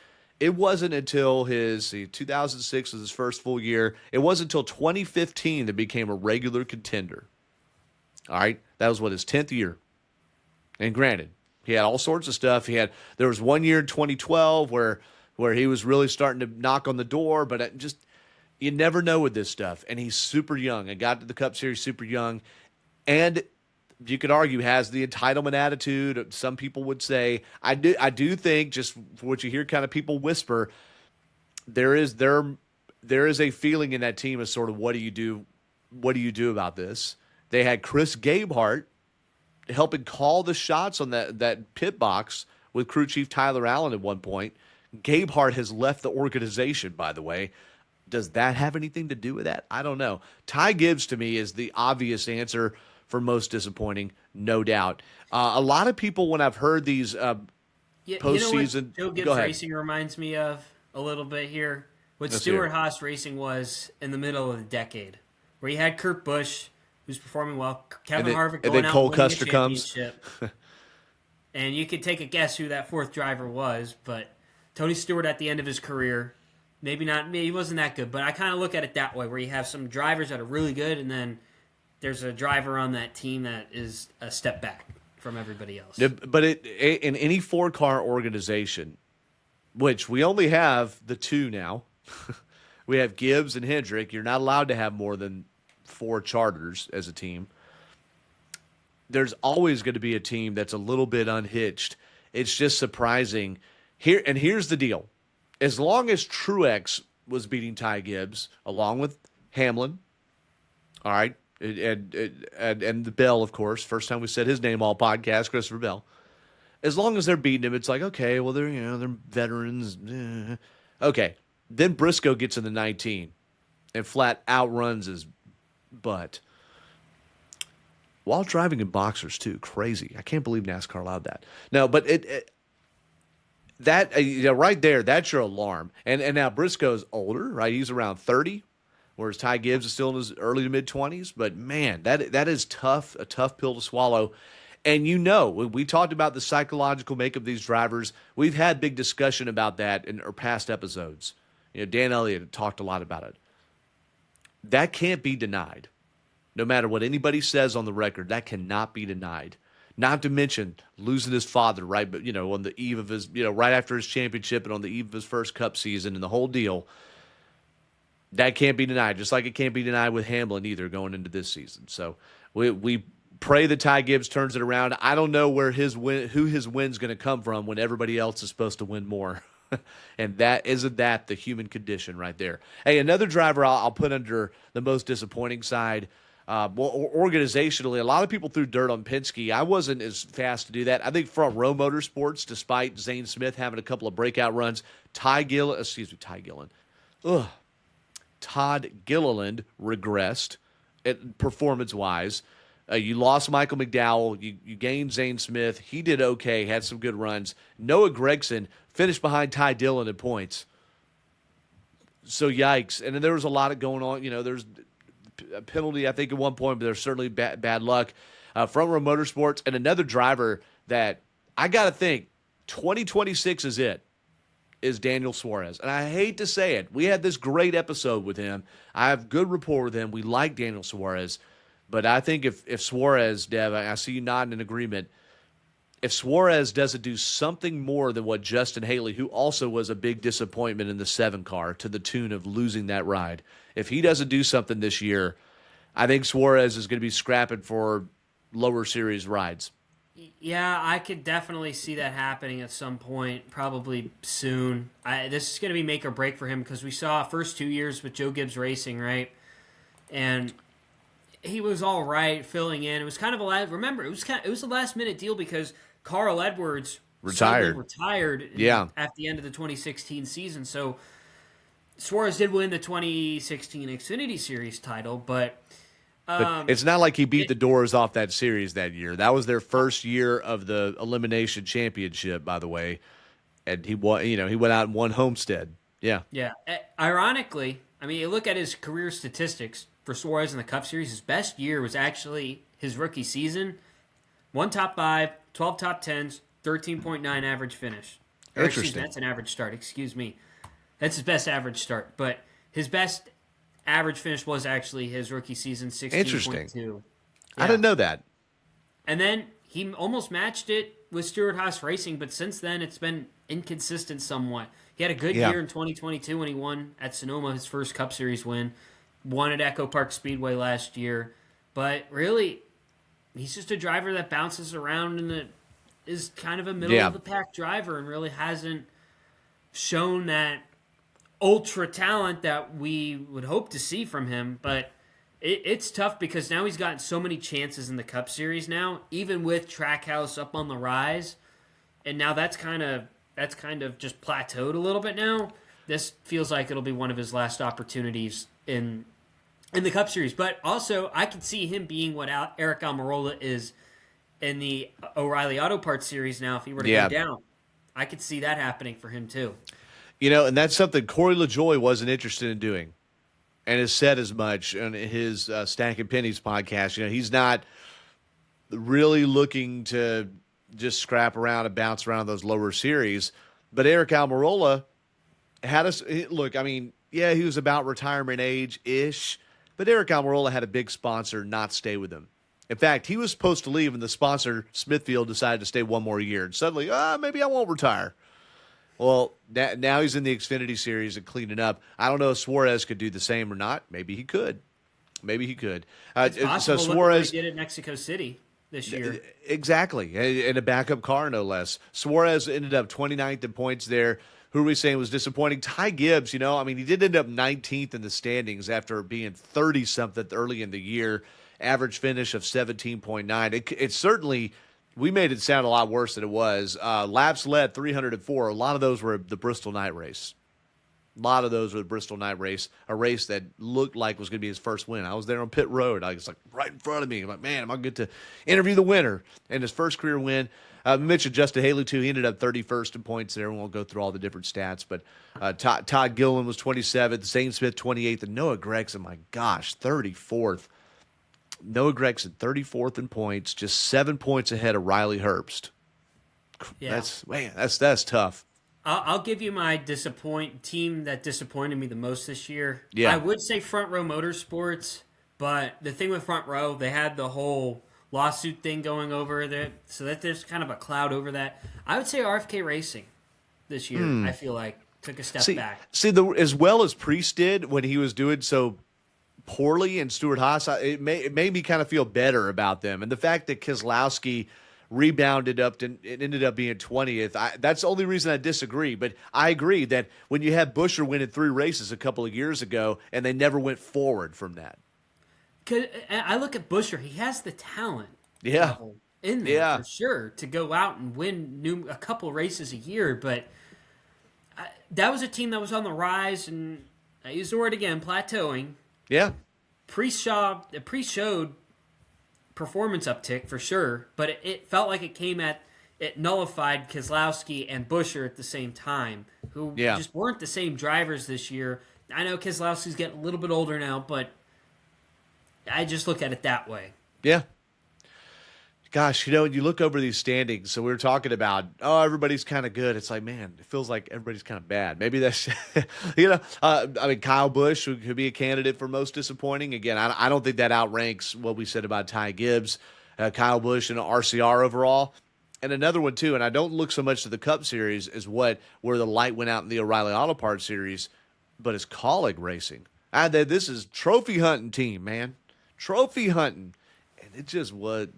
it wasn't until 2006 was his first full year. It wasn't until 2015 that became a regular contender. All right. That was his 10th year. And granted, he had all sorts of stuff. There was 1 year in 2012 where he was really starting to knock on the door, but you never know with this stuff. And he's super young and got to the Cup Series super young. And you could argue has the entitlement attitude. Some people would say, I do think, just what you hear kind of people whisper, there is a feeling in that team of sort of, what do you do about this? They had Chris Gabehart helping call the shots on that pit box with crew chief Tyler Allen at one point. Gabehart has left the organization, by the way. Does that have anything to do with that? I don't know. Ty Gibbs, to me, is the obvious answer for most disappointing, no doubt. A lot of people, when I've heard these postseason, Joe Gibbs Racing reminds me of a little bit here. What Stewart Haas Racing was in the middle of the decade, where you had Kurt Busch, who's performing well, Kevin Harvick going out Cole winning Custer a championship. And you could take a guess who that fourth driver was, but Tony Stewart at the end of his career, maybe he wasn't that good, but I kind of look at it that way, where you have some drivers that are really good, and then there's a driver on that team that is a step back from everybody else. But in any four-car organization, which we only have the two now, we have Gibbs and Hendrick. You're not allowed to have more than 4 charters as a team. There's always going to be a team that's a little bit unhitched. It's just surprising. Here's the deal. As long as Truex was beating Ty Gibbs, along with Hamlin, all right, and the Bell, of course, first time we said his name all podcast, Christopher Bell. As long as they're beating him, it's like, okay, well, they're veterans. Okay. Then Briscoe gets in the 19 and flat outruns his butt. While driving in boxers, too. Crazy. I can't believe NASCAR allowed that. No, but that right there, that's your alarm. And now Briscoe's older, right? He's around 30, whereas Ty Gibbs is still in his early to mid 20s. But man, that is tough, a tough pill to swallow. And we talked about the psychological makeup of these drivers. We've had big discussion about that in our past episodes. Dan Elliott talked a lot about it. That can't be denied. No matter what anybody says on the record, that cannot be denied. Not to mention losing his father, right? But on the eve of his, right after his championship and on the eve of his first Cup season and the whole deal, that can't be denied. Just like it can't be denied with Hamlin either going into this season. So we pray that Ty Gibbs turns it around. I don't know who his win's going to come from when everybody else is supposed to win more. And isn't that the human condition right there? Hey, another driver I'll put under the most disappointing side. Organizationally, a lot of people threw dirt on Penske. I wasn't as fast to do that. I think Front Row Motorsports, despite Zane Smith having a couple of breakout runs, Todd Gilliland regressed performance-wise. You lost Michael McDowell. You gained Zane Smith. He did okay, had some good runs. Noah Gragson finished behind Ty Dillon in points. So yikes. And then there was a lot of going on. There's a penalty, I think, at one point, but there's certainly bad luck. Front Row Motorsports, and another driver that I got to think 2026 is Daniel Suarez. And I hate to say it. We had this great episode with him. I have good rapport with him. We like Daniel Suarez. But I think if Suarez, Dev, I see you nodding in agreement, if Suarez doesn't do something more than what Justin Haley, who also was a big disappointment in the 7 car to the tune of losing that ride, if he doesn't do something this year, I think Suarez is going to be scrapping for lower series rides. Yeah, I could definitely see that happening at some point, probably soon. This is going to be make or break for him because we saw first 2 years with Joe Gibbs Racing, right? And he was all right filling in. It was kind of it was a last minute deal because Carl Edwards retired at the end of the 2016 season. So Suarez did win the 2016 Xfinity Series title, but it's not like he beat the doors off that series that year. That was their first year of the Elimination Championship, by the way, and he won. He went out and won Homestead. Yeah. Ironically, I mean, you look at his career statistics for Suarez in the Cup Series. His best year was actually his rookie season. 1 top 5, 12 top 10s, 13.9 average finish. Interesting. That's an average start. Excuse me. That's his best average start. But his best average finish was actually his rookie season, 16.2. Interesting. Yeah. I didn't know that. And then he almost matched it with Stewart-Haas Racing, but since then it's been inconsistent somewhat. He had a good year in 2022 when he won at Sonoma, his first Cup Series win. Won at Echo Park Speedway last year. But really, he's just a driver that bounces around and is kind of a middle-of-the-pack driver and really hasn't shown that ultra talent that we would hope to see from him. But it's tough because now he's gotten so many chances in the Cup Series now, even with Trackhouse up on the rise. And now that's kind of just plateaued a little bit now. This feels like it'll be one of his last opportunities in the Cup Series. But also, I could see him being what Eric Almirola is in the O'Reilly Auto Parts Series now if he were to go down. I could see that happening for him too. And that's something Corey LaJoie wasn't interested in doing and has said as much on his Stacking Pennies podcast. He's not really looking to just scrap around and bounce around those lower series. But Eric Almirola had us look, I mean, yeah, he was about retirement age-ish, but Eric Almirola had a big sponsor not stay with him. In fact, he was supposed to leave, and the sponsor, Smithfield, decided to stay one more year. And suddenly, maybe I won't retire. Well, now he's in the Xfinity Series and cleaning up. I don't know if Suarez could do the same or not. Maybe he could. It's possible. So Suarez did at Mexico City this year. Exactly, in a backup car, no less. Suarez ended up 29th in points there. Who are we saying was disappointing? Ty Gibbs, he did end up 19th in the standings after being 30-something early in the year. Average finish of 17.9. It certainly, we made it sound a lot worse than it was. Laps led 304. A lot of those were the Bristol Night Race. A race that looked like was going to be his first win. I was there on pit road. I was like right in front of me. I'm like, man, am I good to interview the winner? And his first career win. mentioned Justin Haley, too. He ended up 31st in points there. We won't go through all the different stats, but Todd Gilliland was 27th, Zane Smith 28th, and Noah Gregson, my gosh, 34th. Noah Gregson, 34th in points, just 7 points ahead of Riley Herbst. Yeah. That's tough. I'll give you my team that disappointed me the most this year. Yeah. I would say Front Row Motorsports, but the thing with Front Row, they had the whole lawsuit thing going over there, so that there's kind of a cloud over that. I would say RFK Racing this year, I feel like, took a step back. As well as Priest did when he was doing so poorly and Stuart Haas, it made me kind of feel better about them. And the fact that Keselowski rebounded up to it ended up being 20th. That's the only reason I disagree. But I agree that when you had Buescher winning 3 races a couple of years ago and they never went forward from that. Cause I look at Buescher, he has the talent level in there for sure to go out and win a couple races a year. But that was a team that was on the rise, and I use the word again, plateauing. Yeah. Pre-showed performance uptick for sure, but it felt like it nullified Keselowski and Buescher at the same time, who just weren't the same drivers this year. I know Keselowski's getting a little bit older now, but I just look at it that way. Yeah. Gosh, you look over these standings. So we were talking about, everybody's kind of good. It's like, man, it feels like everybody's kind of bad. Maybe that's, Kyle Busch could be a candidate for most disappointing. Again, I don't think that outranks what we said about Ty Gibbs, Kyle Busch, and RCR overall. And another one, too, and I don't look so much to the Cup Series as where the light went out in the O'Reilly Auto Parts Series, but it's Kaulig Racing. This is trophy hunting team, man. Trophy hunting. And it just was...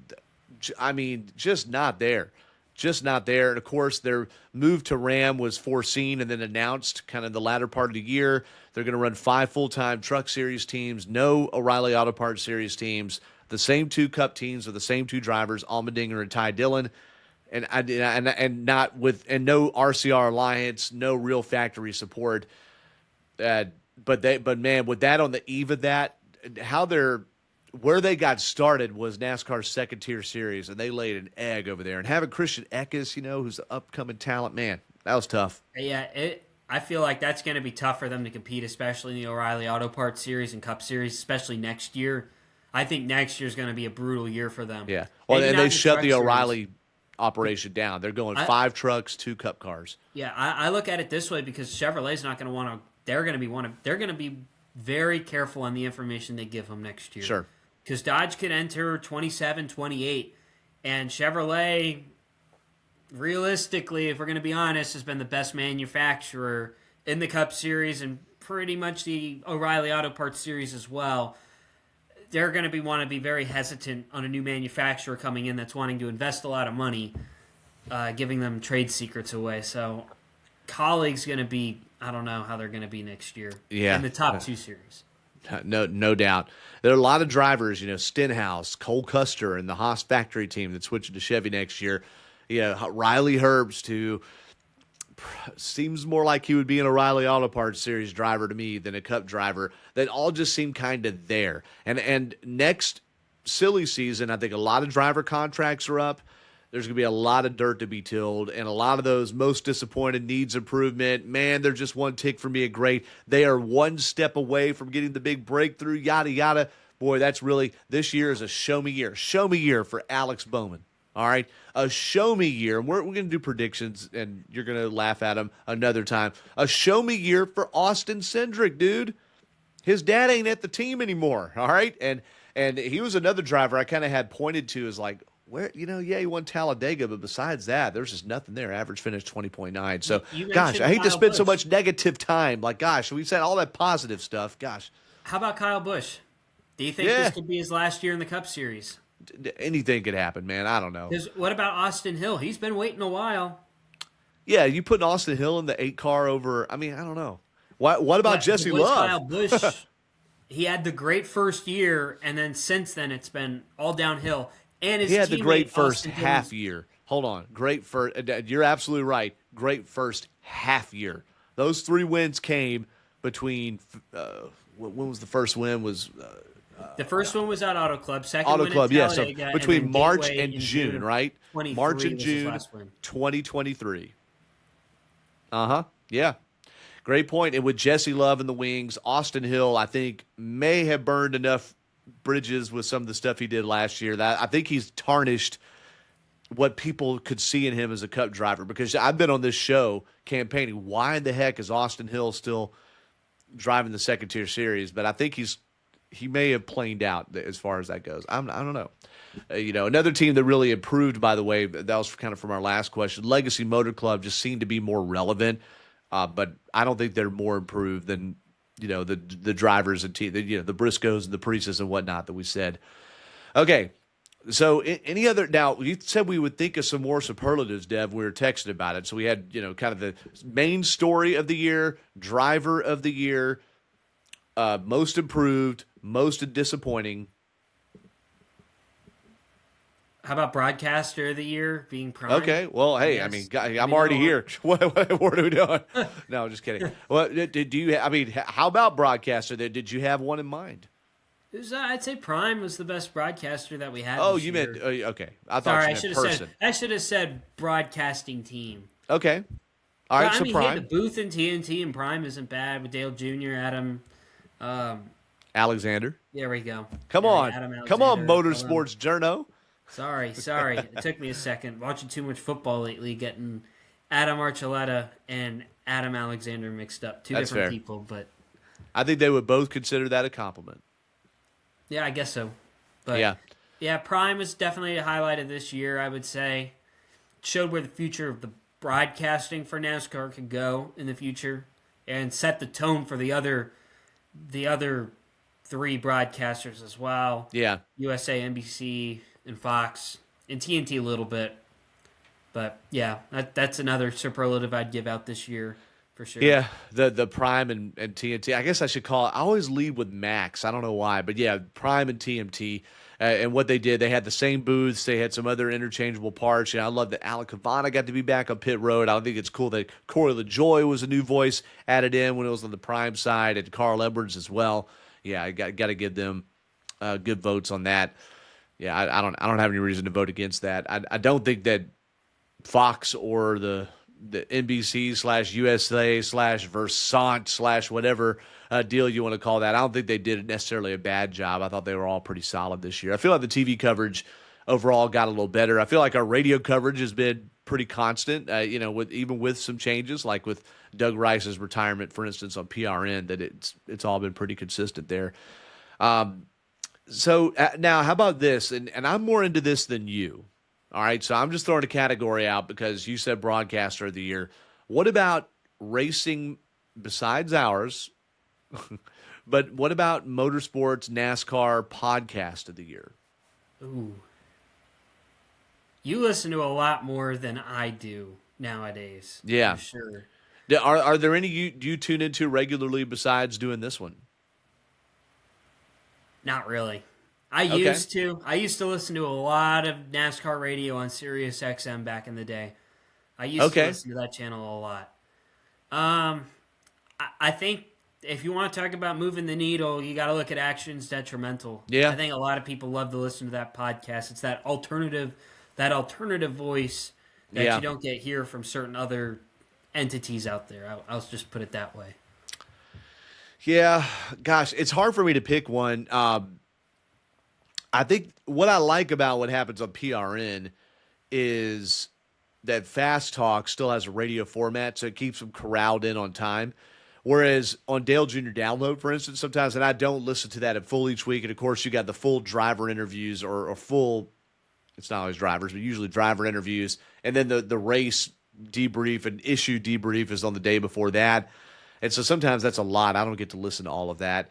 just not there. Just not there. And, of course, their move to Ram was foreseen and then announced kind of the latter part of the year. They're going to run 5 full-time Truck Series teams, no O'Reilly Auto Parts Series teams, the same 2 Cup teams with the same 2 drivers, Allmendinger and Ty Dillon, and no RCR alliance, no real factory support. But man, with that on the eve of that, where they got started was NASCAR's second-tier series, and they laid an egg over there. And having Christian Eckes, who's the upcoming talent, man, that was tough. Yeah, I feel like that's going to be tough for them to compete, especially in the O'Reilly Auto Parts Series and Cup Series, especially next year. I think next year's going to be a brutal year for them. Yeah. Well, and they shut the O'Reilly operation down. They're going 5 trucks, 2 Cup cars. Yeah, I look at it this way because Chevrolet's not going to want to. They're going to be very careful on the information they give them next year. Sure. Because Dodge could enter 27, 28, and Chevrolet, realistically, if we're going to be honest, has been the best manufacturer in the Cup Series and pretty much the O'Reilly Auto Parts Series as well. They're going to want to be very hesitant on a new manufacturer coming in that's wanting to invest a lot of money, giving them trade secrets away. So Kaulig's going to be, I don't know how they're going to be next year in the top 2 series. No doubt. There are a lot of drivers, Stenhouse, Cole Custer, and the Haas factory team that's switching to Chevy next year. Riley Herbst, who seems more like he would be an O'Reilly Auto Parts Series driver to me than a Cup driver. That all just seem kind of there. And next silly season, I think a lot of driver contracts are up. There's going to be a lot of dirt to be tilled, and a lot of those most disappointed needs improvement. Man, they're just one tick from being great. They are one step away from getting the big breakthrough, yada, yada. Boy, that's really – this year is a show-me year. Show-me year for Alex Bowman, all right? A show-me year. And we're going to do predictions, and you're going to laugh at them another time. A show-me year for Austin Cindric, dude. His dad ain't at the team anymore, all right? And he was another driver I kind of had pointed to as like – he won Talladega, but besides that, there's just nothing there. Average finish 20.9. So, gosh, I hate to spend so much negative time. Like, gosh, we said all that positive stuff. Gosh. How about Kyle Busch? Do you think this could be his last year in the Cup Series? Anything could happen, man. I don't know. What about Austin Hill? He's been waiting a while. Yeah, you putting Austin Hill in the 8 car over. I mean, I don't know. What about Jesse Love? Kyle Busch, he had the great first year, and then since then it's been all downhill. And he had the great first half year. Hold on. You're absolutely right. Great first half year. Those 3 wins came between when was the first win? Was The first one was at Auto Club. Second Auto one Club, at yeah. So Talladega, and between then March Gateway and in June, of right? March 23 and was his June last win. 2023. Uh-huh. Yeah. Great point. And with Jesse Love in the wings, Austin Hill, I think, may have burned enough bridges with some of the stuff he did last year that I think he's tarnished what people could see in him as a Cup driver. Because I've been on this show campaigning, why in the heck is Austin Hill still driving the second tier series? But I think he may have planed out as far as that goes. I don't know. Another team that really improved, by the way, that was kind of from our last question. Legacy Motor Club just seemed to be more relevant, but I don't think they're more improved than the drivers and team, the Briscoes and the Priestas and whatnot that we said. Okay, so any other now? You said we would think of some more superlatives, Dev. We were texting about it, so we had kind of the main story of the year, driver of the year, most improved, most disappointing. How about broadcaster of the year being Prime? Okay, well, hey, Yes. I mean, I'm already here. What are we doing? No, just kidding. Well, do you? I mean, how about broadcaster? Did you have one in mind? I'd say Prime was the best broadcaster that we had. Oh, this you year. meant okay. I thought Sorry, you meant person. I should have said broadcasting team. Okay, all right. I So mean, Prime, he had the booth in TNT, and Prime isn't bad with Dale Jr., Adam. Alexander. There we go. Come Yeah, on, Adam come on, Alexander. Motorsports Journo. Sorry. It took me a second. Watching too much football lately, getting Adam Archuleta and Adam Alexander mixed up. Two That's different fair. people, but I think they would both consider that a compliment. yeah, I guess so. But Yeah. Prime was definitely a highlight of this year, I would say. It showed where the future of the broadcasting for NASCAR could go in the future and set the tone for the other three broadcasters as well. Yeah. USA, NBC, and Fox, and TNT a little bit. But yeah, that's another superlative I'd give out this year for sure. Yeah, the Prime and TNT. I guess I should call it. I always lead with Max. I don't know why, but yeah, Prime and TNT. And what they did, they had the same booths. They had some other interchangeable parts. I love that Alec Cavana got to be back on pit road. I think it's cool that Corey LaJoy was a new voice added in when it was on the Prime side, and Carl Edwards as well. Yeah, I got to give them good votes on that. Yeah, I don't have any reason to vote against that. I don't think that Fox or the NBC /USA /Versant /whatever deal you want to call that. I don't think they did necessarily a bad job. I thought they were all pretty solid this year. I feel like the TV coverage overall got a little better. I feel like our radio coverage has been pretty constant, with some changes, like with Doug Rice's retirement, for instance, on PRN, that it's all been pretty consistent there. So now how about this? And I'm more into this than you. All right, so I'm just throwing a category out because you said broadcaster of the year. What about racing besides ours? But what about motorsports, NASCAR podcast of the year? Ooh. You listen to a lot more than I do nowadays. Yeah. For sure. Are there any you tune into regularly besides doing this one? Not really. I used to listen to a lot of NASCAR radio on Sirius XM back in the day. I used to listen to that channel a lot. I think if you want to talk about moving the needle, you got to look at Actions Detrimental. Yeah. I think a lot of people love to listen to that podcast. It's that alternative voice that you don't get here from certain other entities out there. I'll just put it that way. Yeah, gosh, it's hard for me to pick one. I think what I like about what happens on PRN is that Fast Talk still has a radio format, so it keeps them corralled in on time. Whereas on Dale Jr. Download, for instance, sometimes, and I don't listen to that in full each week, and of course you got the full driver interviews or full, it's not always drivers, but usually driver interviews, and then the race debrief and issue debrief is on the day before that. And so sometimes that's a lot. I don't get to listen to all of that.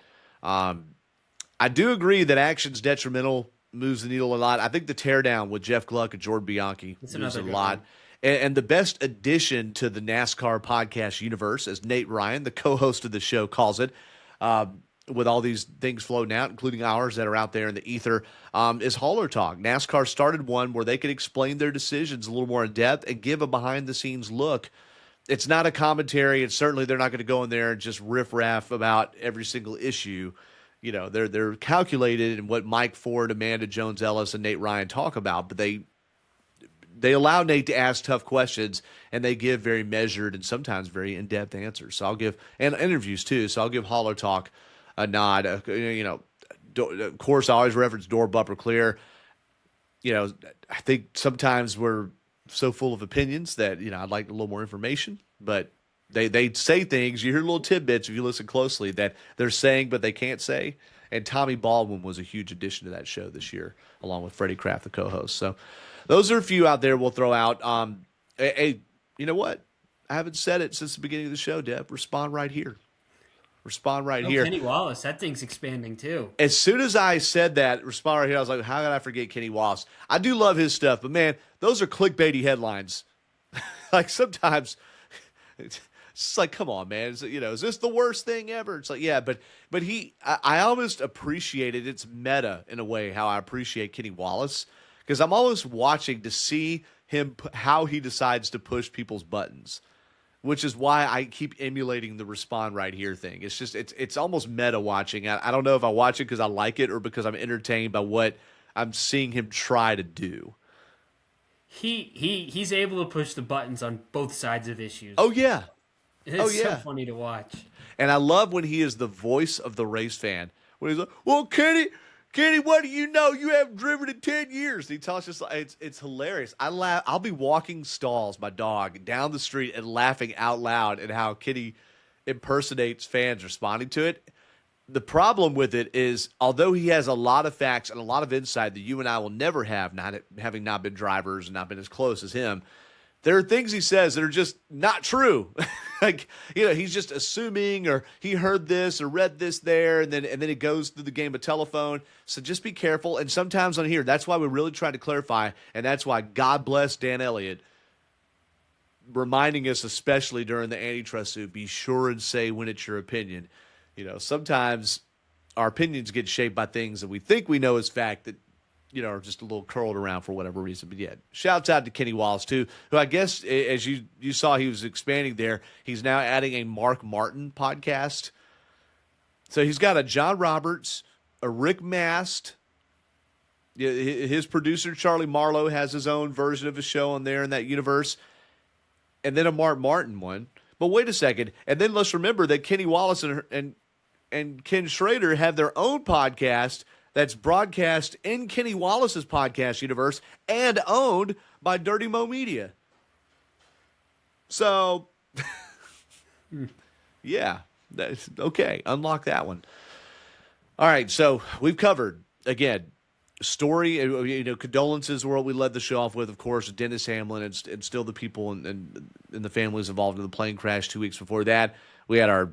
I do agree that Actions Detrimental moves the needle a lot. I think the Teardown with Jeff Gluck and Jordan Bianchi moves a lot. And the best addition to the NASCAR podcast universe, as Nate Ryan, the co-host of the show, calls it, with all these things floating out, including ours that are out there in the ether, is Hauler Talk. NASCAR started one where they could explain their decisions a little more in depth and give a behind-the-scenes look. It's not a commentary, and certainly they're not going to go in there and just riff-raff about every single issue. they're calculated in what Mike Ford, Amanda Jones Ellis, and Nate Ryan talk about, but they allow Nate to ask tough questions, and they give very measured and sometimes very in-depth answers. So I'll give, and interviews too. So I'll give Holler Talk a nod. Of course, I always reference Door Bumper Clear. I think sometimes we're so full of opinions that, I'd like a little more information, but they say things. You hear little tidbits if you listen closely that they're saying, but they can't say. And Tommy Baldwin was a huge addition to that show this year, along with Freddie Kraft, the co-host. So those are a few out there we'll throw out. Hey, you know what? I haven't said it since the beginning of the show, Deb. Respond right here. Respond right here. Kenny Wallace, that thing's expanding too. As soon as I said that, respond right here, I was like, how could I forget Kenny Wallace? I do love his stuff, but man, those are clickbaity headlines. Like sometimes it's just like, come on, man. Is this the worst thing ever? It's like, yeah, but I almost appreciate it. It's meta in a way how I appreciate Kenny Wallace, because I'm always watching to see him, how he decides to push people's buttons, which is why I keep emulating the respond right here thing. It's just, it's almost meta watching. I don't know if I watch it because I like it or because I'm entertained by what I'm seeing him try to do. He's able to push the buttons on both sides of issues. Oh, yeah. It's so funny to watch. And I love when he is the voice of the race fan. When he's like, well, Kenny, what do you know? You haven't driven in 10 years. And he talks just like, it's hilarious. I'll be walking Stalls, my dog, down the street and laughing out loud at how Kenny impersonates fans responding to it. The problem with it is, although he has a lot of facts and a lot of insight that you and I will never have, having not been drivers and not been as close as him, there are things he says that are just not true. Like, he's just assuming, or he heard this or read this there, and then it goes through the game of telephone. So just be careful. And sometimes on here, that's why we really try to clarify, and that's why God bless Dan Elliott reminding us, especially during the antitrust suit, be sure and say when it's your opinion. Sometimes our opinions get shaped by things that we think we know as fact that, are just a little curled around for whatever reason. But yeah, shouts out to Kenny Wallace too, who I guess, as you saw, he was expanding there. He's now adding a Mark Martin podcast. So he's got a John Roberts, a Rick Mast. His producer, Charlie Marlowe, has his own version of a show on there in that universe. And then a Mark Martin one. But wait a second. And then let's remember that Kenny Wallace and Ken Schrader have their own podcast that's broadcast in Kenny Wallace's podcast universe and owned by Dirty Mo Media. So, yeah, that's okay. Unlock that one. All right, so we've covered, again, story, condolences were what we led the show off with, of course, Dennis Hamlin and still the people and the families involved in the plane crash 2 weeks before that. We had our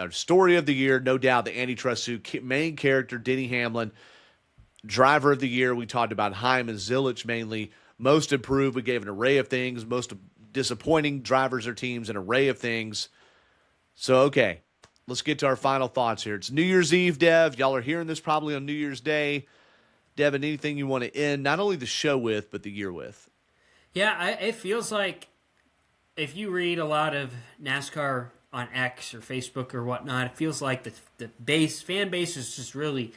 story of the year, no doubt, the antitrust suit, main character, Denny Hamlin. Driver of the year, we talked about Hyman Zilich mainly. Most improved, we gave an array of things. Most disappointing drivers or teams, an array of things. So, okay, let's get to our final thoughts here. It's New Year's Eve, Dev. Y'all are hearing this probably on New Year's Day. Devin, anything you want to end not only the show with, but the year with? Yeah, it feels like if you read a lot of NASCAR on X or Facebook or whatnot, it feels like the fan base is just really,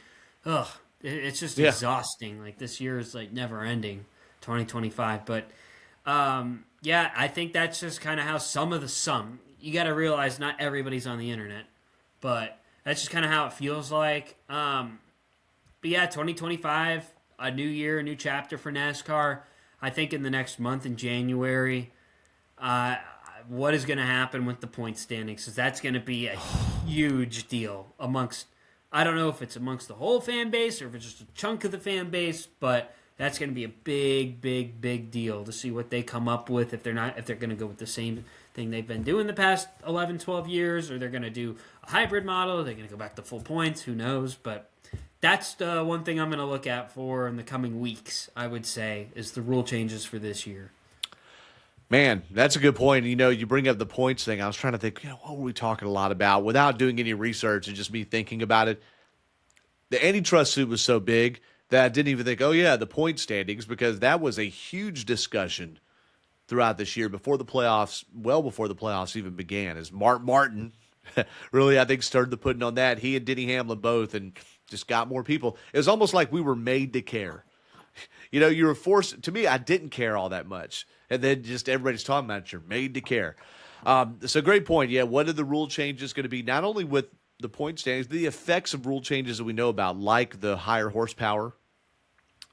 it's just exhausting. Like this year is like never ending, 2025. But yeah, I think that's just kind of how some. You got to realize not everybody's on the internet, but that's just kind of how it feels like. But yeah, 2025, a new year, a new chapter for NASCAR. I think in the next month in January, what is going to happen with the point standings? Because that's going to be a huge deal amongst, I don't know if it's amongst the whole fan base or if it's just a chunk of the fan base, but that's going to be a big, big, big deal to see what they come up with if they're going to go with the same thing they've been doing the past 11, 12 years, or they're going to do a hybrid model, they're going to go back to full points, who knows, but that's the one thing I'm going to look at for in the coming weeks, I would say, is the rule changes for this year. Man, that's a good point. You bring up the points thing. I was trying to think, what were we talking a lot about without doing any research and just me thinking about it. The antitrust suit was so big that I didn't even think, the point standings, because that was a huge discussion throughout this year before the playoffs, well before the playoffs even began, as Mark Martin really, I think, stirred the pudding on that. He and Denny Hamlin both, and just got more people. It was almost like we were made to care. You were forced. To me, I didn't care all that much, and then just everybody's talking about it. You're made to care. So great point. Yeah, what are the rule changes going to be? Not only with the point standings, the effects of rule changes that we know about, like the higher horsepower,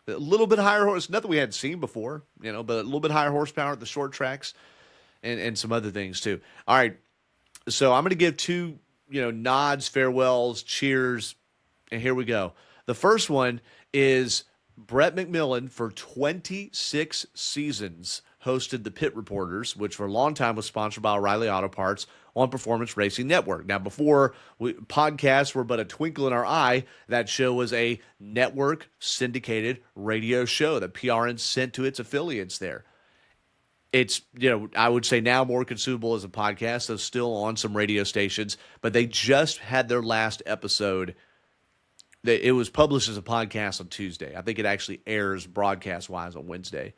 a little bit higher horse, nothing we hadn't seen before, but a little bit higher horsepower at the short tracks, and some other things too. All right, so I'm going to give two, nods, farewells, cheers, and here we go. The first one is Brett McMillan, for 26 seasons, hosted the Pit Reporters, which for a long time was sponsored by O'Reilly Auto Parts on Performance Racing Network. Now, before podcasts were but a twinkle in our eye, that show was a network syndicated radio show that PRN sent to its affiliates there. It's, I would say now more consumable as a podcast, so still on some radio stations, but they just had their last episode. It was published as a podcast on Tuesday. I think it actually airs broadcast-wise on Wednesday.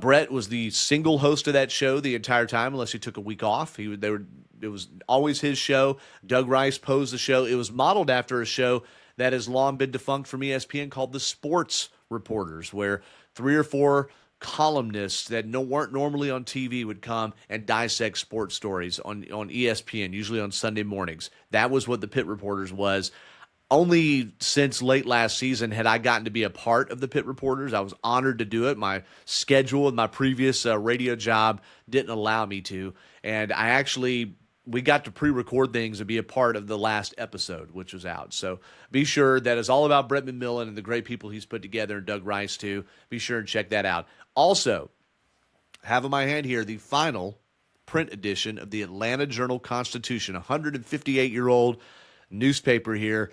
Brett was the single host of that show the entire time, unless he took a week off. It was always his show. Doug Rice posed the show. It was modeled after a show that has long been defunct from ESPN called the Sports Reporters, where 3 or 4 columnists that weren't normally on TV would come and dissect sports stories on ESPN, usually on Sunday mornings. That was what the Pit Reporters was. Only since late last season had I gotten to be a part of the Pit Reporters. I was honored to do it. My schedule and my previous radio job didn't allow me to. And we got to pre-record things and be a part of the last episode, which was out. So be sure that is all about Brett McMillan and the great people he's put together, and Doug Rice too. Be sure and check that out. Also, have in my hand here the final print edition of the Atlanta Journal-Constitution, a 158-year-old newspaper here.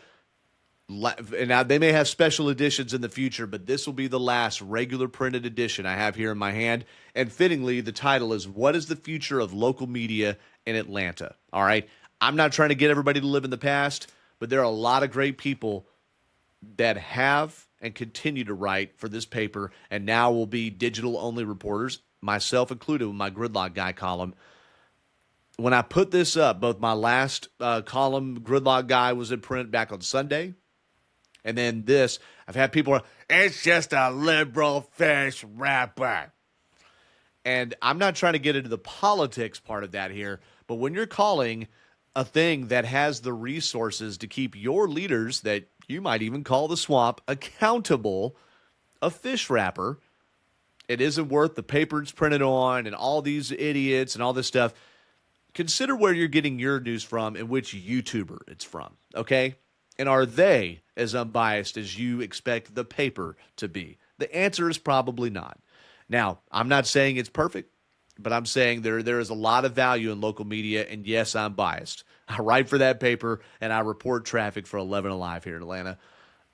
And now they may have special editions in the future, but this will be the last regular printed edition I have here in my hand. And fittingly, the title is "What is the Future of Local Media in Atlanta?" All right. I'm not trying to get everybody to live in the past, but there are a lot of great people that have and continue to write for this paper, and now will be digital-only reporters, myself included with my Gridlock Guy column. When I put this up, both my last column, Gridlock Guy, was in print back on Sunday. And then this, I've had people, it's just a liberal fish rapper. And I'm not trying to get into the politics part of that here, but when you're calling a thing that has the resources to keep your leaders, that you might even call the swamp, accountable, a fish wrapper, it isn't worth the paper it's printed on and all these idiots and all this stuff. Consider where you're getting your news from and which YouTuber it's from, okay? And are they as unbiased as you expect the paper to be? The answer is probably not. Now, I'm not saying it's perfect, but I'm saying there is a lot of value in local media, and yes, I'm biased. I write for that paper, and I report traffic for 11 Alive here in Atlanta.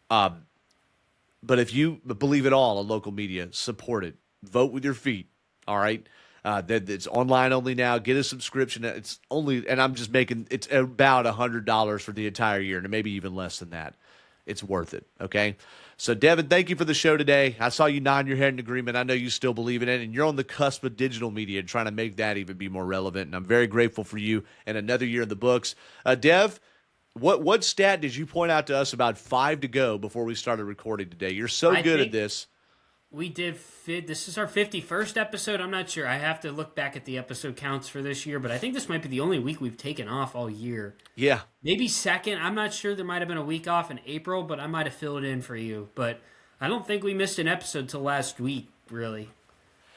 But if you believe it all in local media, support it. Vote with your feet, all right? It's online only now. Get a subscription. It's only, and I'm just making, it's about $100 for the entire year, and maybe even less than that. It's worth it, okay? So, Devin, thank you for the show today. I saw you nod your head in agreement. I know you still believe in it, and you're on the cusp of digital media trying to make that even be more relevant, and I'm very grateful for you and another year in the books. Dev, what stat did you point out to us about 5 to go before we started recording today? You're so good at this. We did this is our 51st episode. I'm not sure. I have to look back at the episode counts for this year, but I think this might be the only week we've taken off all year. Yeah. Maybe second. I'm not sure. There might have been a week off in April, but I might have filled it in for you. But I don't think we missed an episode till last week, really.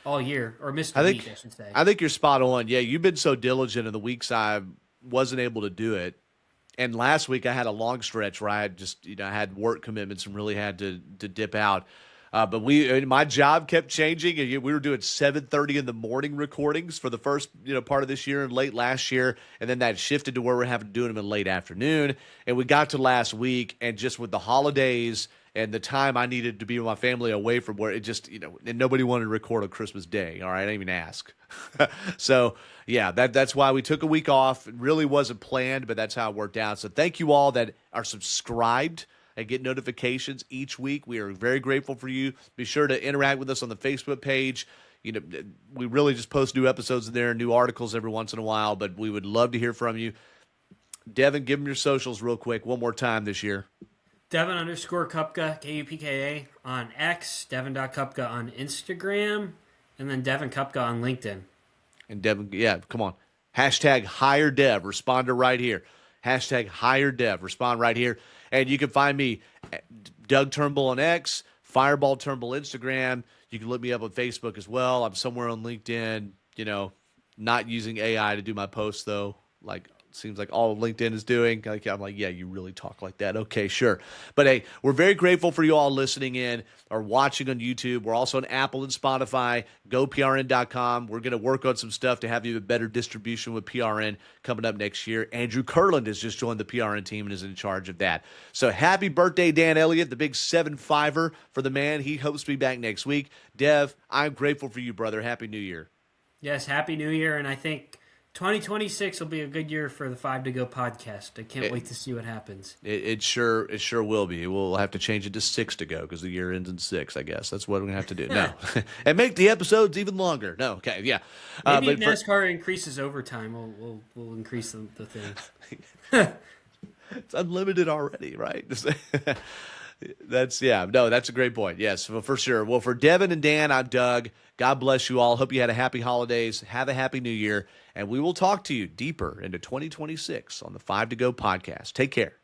All year. Or missed a week, I should say. I think you're spot on. Yeah, you've been so diligent in the weeks I wasn't able to do it. And last week I had a long stretch where I had just, I had work commitments and really had to dip out. But my job kept changing, and we were doing 7:30 in the morning recordings for the first part of this year and late last year, and then that shifted to where we're having to do them in late afternoon. And we got to last week, and just with the holidays and the time I needed to be with my family away from where it just and nobody wanted to record on Christmas Day. All right, I didn't even ask. So yeah, that's why we took a week off. It really wasn't planned, but that's how it worked out. So thank you all that are subscribed and get notifications each week. We are very grateful for you. Be sure to interact with us on the Facebook page. We really just post new episodes in there, new articles every once in a while, but we would love to hear from you. Devin, give them your socials real quick one more time this year. Devin_Kupka, Kupka on X, Devin.Kupka on Instagram, and then Devin Kupka on LinkedIn. And Devin, yeah, come on. Hashtag hire Dev. Respond right here. Hashtag hire Dev. Respond right here. And you can find me at Doug Turnbull on X, Fireball Turnbull Instagram. You can look me up on Facebook as well. I'm somewhere on LinkedIn, not using AI to do my posts though. Like seems like all LinkedIn is doing. Like, I'm like, yeah, you really talk like that. Okay, sure. But hey, we're very grateful for you all listening in or watching on YouTube. We're also on Apple and Spotify. GoPRN.com. We're going to work on some stuff to have you a better distribution with PRN coming up next year. Andrew Kurland has just joined the PRN team and is in charge of that. So happy birthday, Dan Elliott, the big 7-5er for the man. He hopes to be back next week. Dev, I'm grateful for you, brother. Happy New Year. Yes, Happy New Year, and I think 2026 will be a good year for the 5 to Go podcast. I can't wait to see what happens. It sure will be. We'll have to change it to 6 to go because the year ends in 6, I guess. That's what we're going to have to do. No. And make the episodes even longer. No, okay, yeah. Maybe if NASCAR increases overtime, we'll increase the thing. It's unlimited already, right? That's a great point. Yes, for sure. Well, for Devin and Dan, I'm Doug. God bless you all. Hope you had a happy holidays. Have a happy new year. And we will talk to you deeper into 2026 on the 5 to Go podcast. Take care.